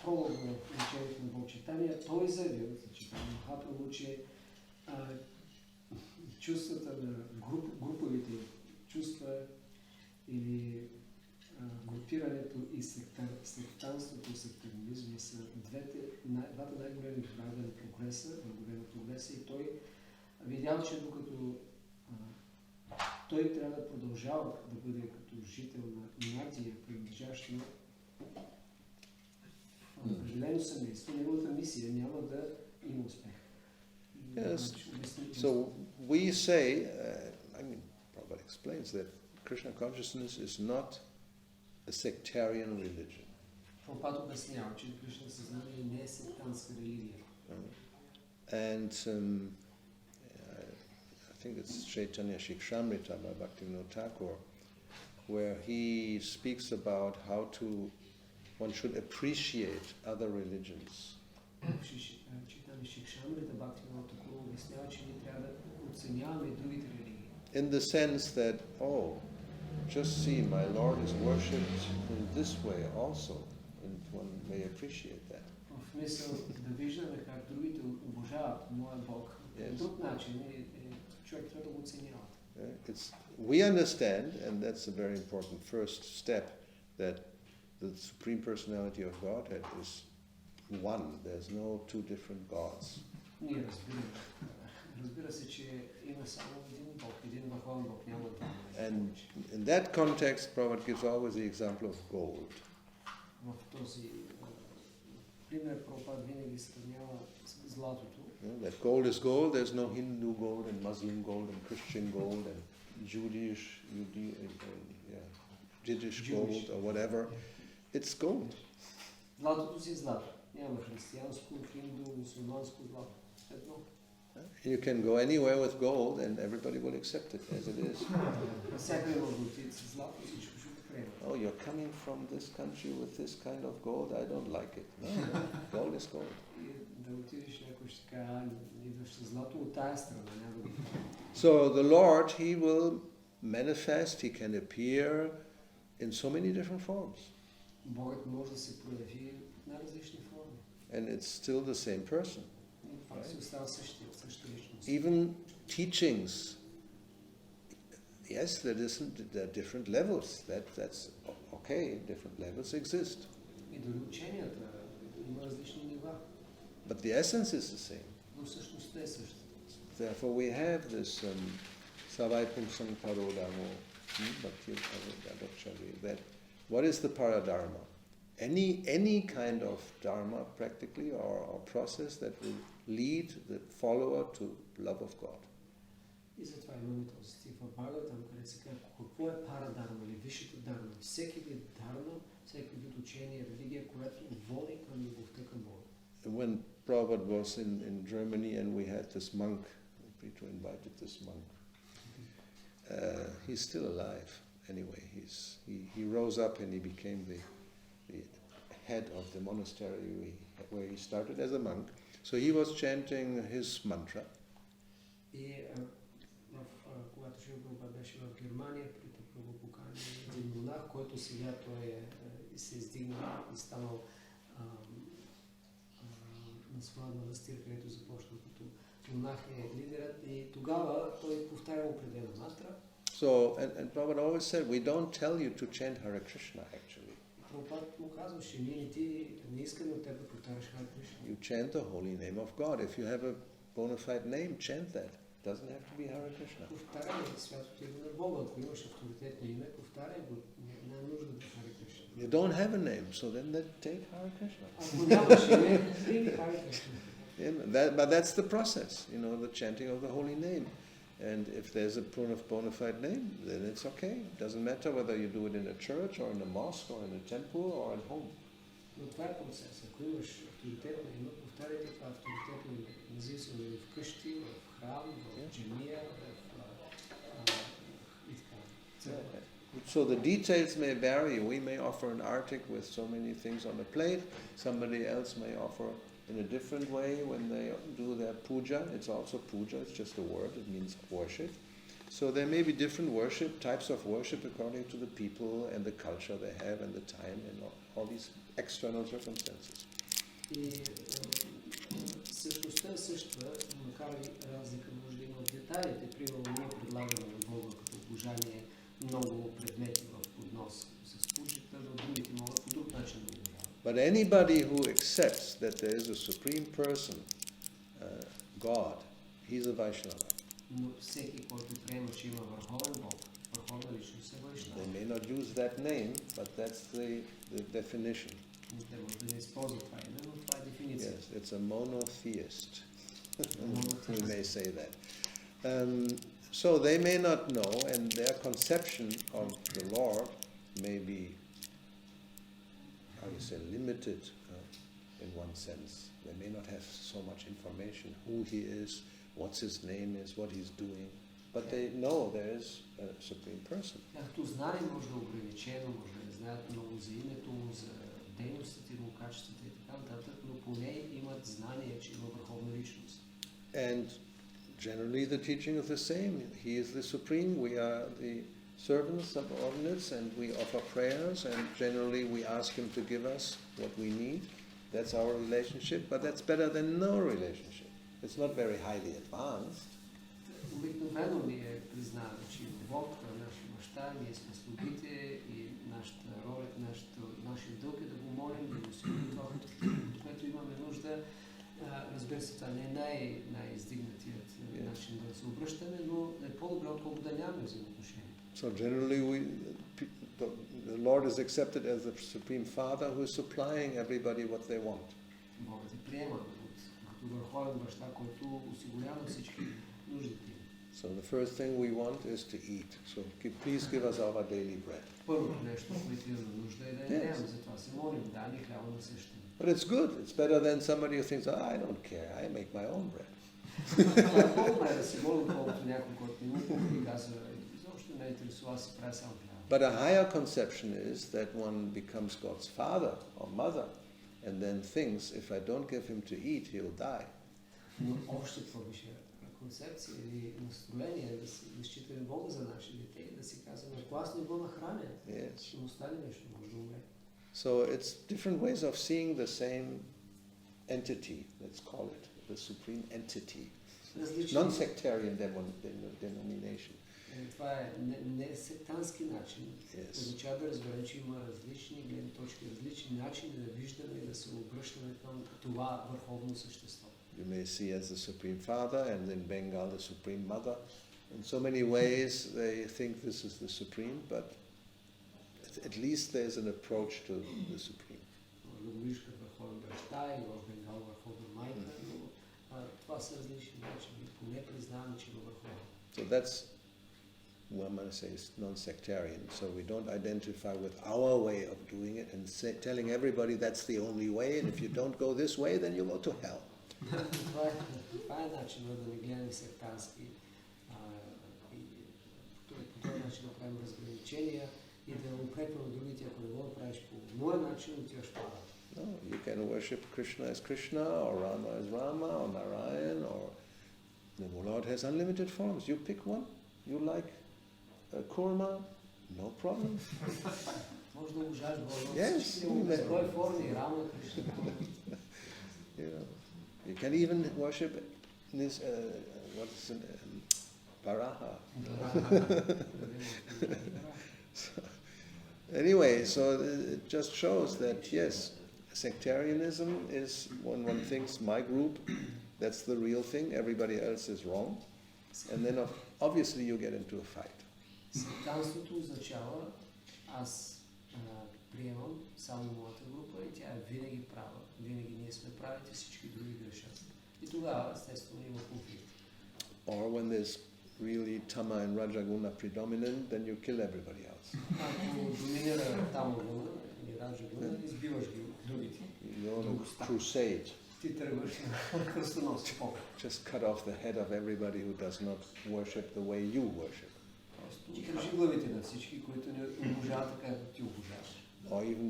пролог на учението на Бог Читания, той заявил, Читания Махапрабху, че чувствата на груповите чувства или групирането и сектантството, сектаризма са двата най-големи врага на прогреса, и той видял, че докато той трябва да продължава да бъде като жител на Надия, принадлежащ на определено семейство, неговата мисия няма да има успех. Yes. So we say, Prabhupada explains that Krishna consciousness is not a sectarian religion. Прабхупад обяснява, че Кришна съзнание не е сектантска религия. And I think it's Chaitanya Shikshamrita by Bhaktivinoda Thakur, where he speaks about how one should appreciate other religions. Chaitanya Shikshamrita Bhaktivinoda Thakur обяснява, че ние трябва да оценяваме другите религии. In the sense that, just see, my Lord is worshipped in this way also, and one may appreciate that. В смисъл да виждаме как другите обожават моя Бог по друг начин, човек трябва да го оценява. We understand, and that's a very important first step, that the Supreme Personality of Godhead is one. There's no two different gods. Ние разбира се, че има само един Бог, един върховен Бог, няма два. And in that context, Prabhupada gives always the example of gold. В този пример Прабхупад винаги сравнява златото. That gold is gold. There's no Hindu gold and Muslim gold and Christian gold and Jiddish gold or whatever. It's gold. Златото си злато. Няма християнско, хинду, мусулманско злато. Едно. You can go anywhere with gold and everybody will accept it as it is. Всякъде може да отидете с злато, всичко ще го приема. Oh, you're coming from this country with this kind of gold? I don't like it. No, gold is gold. И да отидеш някой ще каже, идваш с злато от тая страна, няма да го приема. So the Lord, He will manifest, He can appear in so many different forms. Богът може да се прояви на различни форми. And it's still the same person. И пак си остава същата личност. Even teachings, yes, there are different levels. That's okay, different levels exist. И дори ученията има различни нива. But the essence is the same. Но същността е същата. Therefore we have this Savai Pungsang Parodamo, that what is the Paradharma? Any kind of dharma practically or process that will lead the follower to love of God. И затова имаме този стих в Бхагаватам, където се казва какво е парадharma или висшата дharma. Всеки вид дharma, всеки вид учение, религия, която води към любовта към Бога. When Prabhupada was in Germany and we had this monk, Peter invited this monk. He's still alive anyway. He rose up and he became the head of the monastery where he started as a monk. So he was chanting his mantra. И когато Шрила Прабхупада беше в Германия, Прабхупада го покани един монах, който сега той се издигнал и станал на своя манастир, където започна като монах е лидерът, и тогава той повтаря определена мантра. So, and Prabhupada always said, we don't tell you to chant Hare Krishna actually. Прабхупада му казваше, ние не искаме от теб да повтаряш Харе Кришна. You chant the holy name of God. If you have a bona fide name, chant that. It doesn't have to be Hare Krishna. Повтаряй святото име на Бога. Ако имаш авторитетно име, повтаряй го. Не е нужда да Харе Кришна. You don't have a name, so then take Hare Krishna. Ако нямаш име, прими Харе Кришна. But that's the process, the chanting of the holy name. And if there's a bona fide name, then it's okay. It doesn't matter whether you do it in a church or in a mosque or in a temple or at home. Но това е процес. Ако имаш авторитетно име, повтаряйте това авторитетно име. Независимо дали в къщи, в храм, в джамия, и така. So the details may vary. We may offer an artik with so many things on a plate. Somebody else may offer in a different way when they do their puja. It's also puja, it's just a word, it means worship. So there may be different types of worship according to the people and the culture they have and the time and all these external circumstances. И същността е същата, макар и разлика може да има в детайлите. Примерно ние предлагаме на Бога като обожание много предмети в поднос с пуджата, но другите могат по друг начин да обожават. But anybody who accepts that there is a supreme person, God, he's a Vaishnava. Но всеки, който приема, че има върховен Бог, върховна личност е Вайшнава. They may not use that name, but that's the definition. Те може да не използват това име, но това е дефиниция. Yes, it's a monotheist. We may say that. So they may not know, and their conception of the Lord may be, limited in one sense. They may not have so much information, who he is, what his name is, what he's doing, but they know there is a supreme person. Тяхното знание може да е ограничено, може да не знаят много за името му, за дейностите му, качествата и така нататък, но поне имат знание, че има върховна личност. And generally the teaching is the same. He is the supreme, we are the servants, subordinates, and we offer prayers, and generally we ask him to give us what we need. That's our relationship, but that's better than no relationship. It's not very highly advanced. Обикновено ни е признано, че Бог е наш баща, ние сме слугите и нашата роля, нашия дълг е да го молим, да го осигурим това, което имаме нужда. Разбира се, това не е най-издигнатият начин да се обръщаме, но е по-добре, отколкото да нямаме взаимоотношения. So generally the Lord is accepted as the Supreme Father who is supplying everybody what they want. Богът е приема като върховен баща, който осигурява всички нуждите. So the first thing we want is to eat. So please give us our daily bread. Първото нещо, което имаме нужда е да ядем, затова се молим, дай ни хляба насъщен. But it's good. It's better than somebody who thinks, I don't care, I make my own bread. По-добре да се молим, колкото някой, който не му пука и казва, изобщо не интересува, аз си правя сам хляба. But a higher conception is that one becomes God's father or mother and then thinks, if I don't give him to eat, he'll die. Но още по-висша концепция или настроение да считаме Бога за наши дете и да си казваме, ако аз не го нахраня, ще му стане нещо, може да умре. So it's different ways of seeing the same entity, let's call it, the supreme entity. Non-sectarian denomination. Това е не сектантски начин. Означава да разберем, че има различни гледни точки, различни начини да виждаме и да се обръщаме към това върховно същество. You may see as the Supreme Father and in Bengal the Supreme Mother. In so many ways they think this is the Supreme, but at least there's an approach to the Supreme. Да го виждаш като върховен баща или в Бенгал върховна майка, но това са различни начини. Поне признаваме, че има върховен. So that's what I'm going to say is non-sectarian. So we don't identify with our way of doing it and telling everybody that's the only way, and if you don't go this way, then you go to hell. Това е начинът да не гледаме сектантски и по този начин да правим разграничения и да упрекваме другите, ако не го направиш по моя начин, отиваш по-рано. No, you can worship Krishna as Krishna, or Rama as Rama, or Narayan, or the Lord has unlimited forms. You pick one. You like kurma, no problem. Може да обожаш Бога. Yes. Безброй форми, Рама, Кришна. You can even worship this, what is it, Paraha. Anyway, so it just shows that yes, sectarianism is when one thinks my group, that's the real thing, everybody else is wrong, and then obviously you get into a fight. Сектантството означава аз приемам само моята група и тя е винаги права. Винаги ние сме правите, всички други грешат. И тогава, естествено, има конфликт. Or when there's really Tama and Rajaguna predominant, then you kill everybody else. Ако доминира Тамагуна и Раджагуна, избиваш ги другите. You're on a crusade. Ти тръгваш на кръстоносен поход. Just cut off the head of everybody who does not worship the way you worship. Ти кажи главите на всички, които не обожават така, както ти обожаваш. Or even,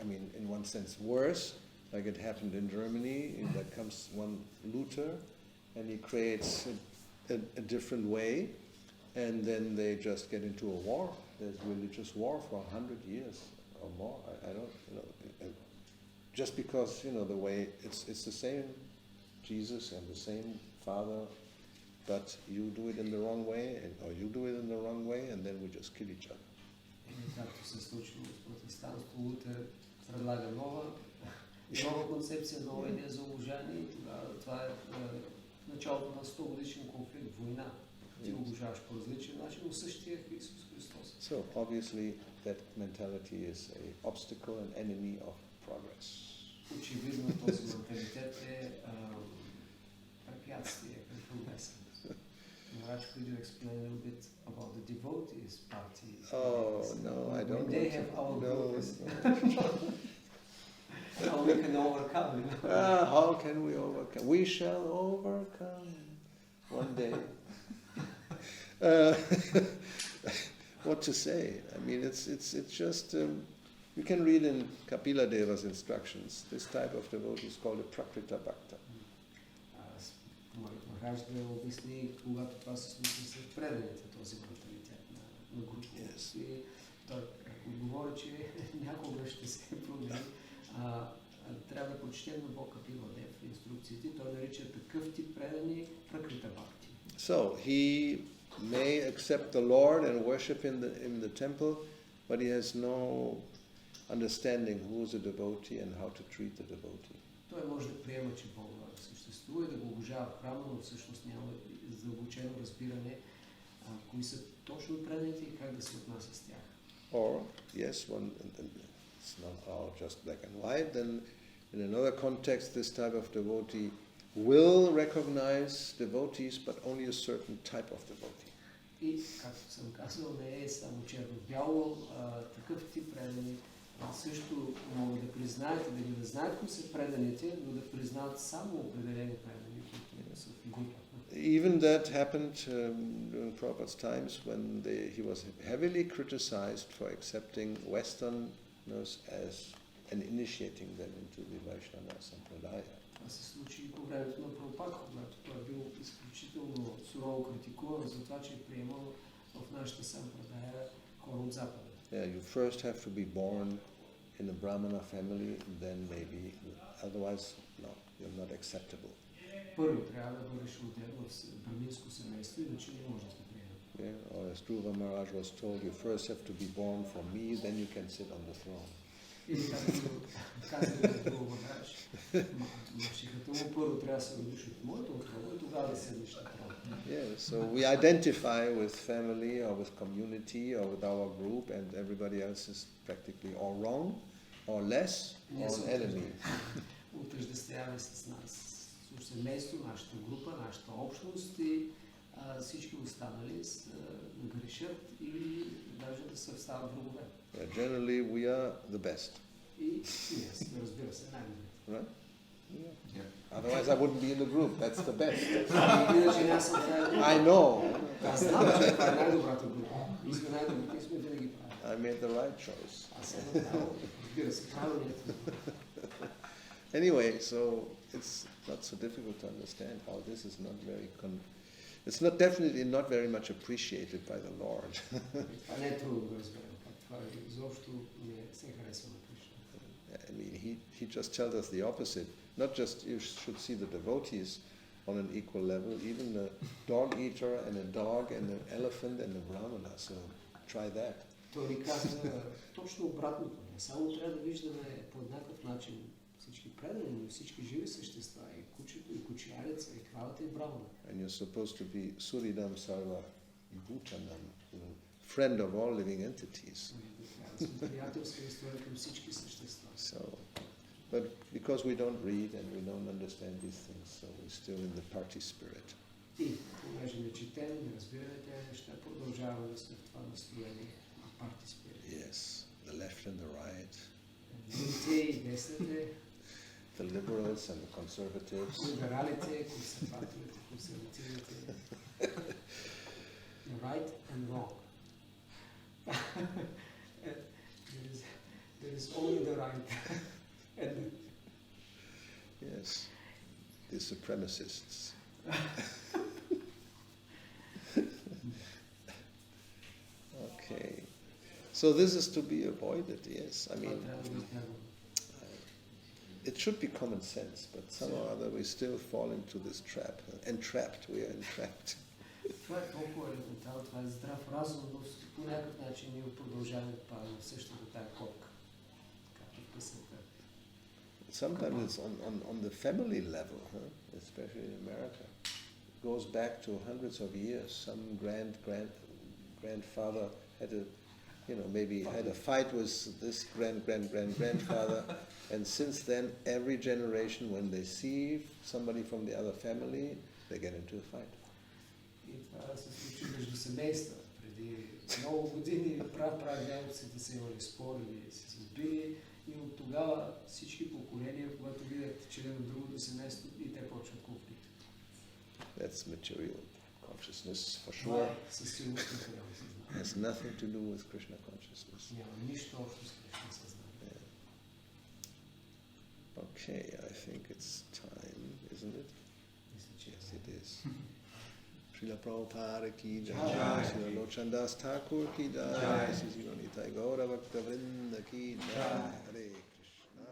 I mean, in one sense worse, like it happened in Germany, that comes one Luther, and he creates a different way, and then they just get into a war. There's religious war for 100 years or more. I don't, just because, the way, it's the same Jesus and the same Father, but you do it in the wrong way, or you do it in the wrong way, and then we just kill each other. Както се случва с протестантство, Лутер предлага нова концепция, нова идея за обожание и тогава това е началото на 100 годишен конфликт, война. Ти обожаваш по различен начин, но същия е Исус Христос. So obviously that mentality is an obstacle and enemy of progress. Очевидно този менталитет е препятствие към прогреса. Raj, could you explain a little bit about the devotees party? Oh, no, I don't They want have to. our No, group. no. How we can overcome. How can we overcome? We shall overcome one day. What to say? I mean, it's just, you can read in Kapila Deva's instructions, this type of devotee is called a Prakrita Bhakta. Махарадж да обясни, когато това се случи с преданията, този менталитет на група. Yes. И той отговори, че някога ще се промени. Трябва да прочетем на Бог Капила Дев в инструкциите. Той нарича такъв тип предани Пракрита Бхакти. So, he may accept the Lord and worship in the temple, but he has no understanding who is a devotee and how to treat the devotee. Той може да приема, че Бог съществува и да го обожава в храма, но всъщност няма задълбочено разбиране кои са точно преданите и как да се отнася с тях. Or, yes, it's not all just black and white, then in another context this type of devotee will recognize devotees, but only a certain type of devotee. И, както съм казал, не е само черно-бяло, такъв тип предани също могат да признаят и да знаят кои са преданите, но да признават само определени предани, които са в група. Even that happened during Prabhupada's times when he was heavily criticized for accepting Westerners and initiating them into the Vaishnava Sampradaya. Това се случи и по времето на Прабхупада, когато той е бил изключително сурово критикуван за това, че е приемал в нашата сампрадая хора от Запада. Yeah, you first have to be born in a Brahmana family, then maybe, otherwise, no, you're not acceptable. Първо трябва да бъдеш роден в браминско семейство, иначе не може да се приеме. Yeah, or as Dhruva Maharaj was told, you first have to be born from me, then you can sit on the throne. Или както казали на Dhruva Maharaj, мъжихата му първо трябва да се родиш от моето трона и тогава да седнеш на трона. Yeah, so we identify with family or with community or with our group, and everybody else is practically all wrong, or less, or an enemy. Отъждествяваме с нас. Семейство, нашата група, нашата общност и всички останали грешат или даже да се стават врагове. Generally, we are the best. И ние сме, разбира се, най-добре. Right? Yeah. Otherwise, I wouldn't be in the group. That's the best. Иначе аз съм най-добре. I know. Аз знам, че това е най-добрата група. И сме най-добре, и сме винаги прави. I made the right choice. Аз съм направил, разбира се, правилният. Anyway, so it's not so difficult to understand how this is not very it's not definitely not very much appreciated by the Lord. Това не е трудно да разберем. Това изобщо не се харесва на Кришна. I mean, he just tells us the opposite. Not just you should see the devotees on an equal level, even a dog eater and a dog and an elephant and a brahmana. So try that. Той ни казва точно обратното. Не само трябва да виждаме по еднакъв начин всички предани, но всички живи същества, и кучето, и кучиареца, и кравата, и брамана. And you're supposed to be Suridam Sarva Bhutanam, friend of all living entities. Приятелска история към всички същества. So, but because we don't read and we don't understand these things, so we're still in the party spirit. И понеже не четем, не разбираме тези неща, продължаваме да сме в това настроение на парти спирит. Yes, the left and the right. Левите и десните. The liberals and the conservatives. Либералите, консерваторите, консервативните. The right and wrong. There is only the right. And Yes, the supremacists. Okay, so this is to be avoided. Yes, I mean, it should be common sense, but somehow or other we still fall into this trap. Entrapped, we are entrapped. това е толкова елементарно, това е здрав разум, но по някакъв начин ние продължаваме да падаме в същата тая копка, както в песента. Sometimes it's on the family level, especially in America. It goes back to hundreds of years. Some grandfather had maybe had a fight with this grandfather, and since then every generation, when they see somebody from the other family, they get into a fight. И това се случи между семейства. Преди много години прадядовците са имали спор или се сбили, и от тогава всички поколения, когато видят член от другото семейство, и те почват конфликт. That's material consciousness for sure. Със сигурност материално съзнание. Has nothing to do with Krishna consciousness. Няма нищо общо с Кришна съзнание. Okay, I think it's time, isn't it? Мисля, че Yes, it is. Srila Prabhupada ki jai, Jai. Srila Lochandas Thakur ki jai, Srila Nitai Gaura Bhakta Vrinda ki jai. Hare Krishna.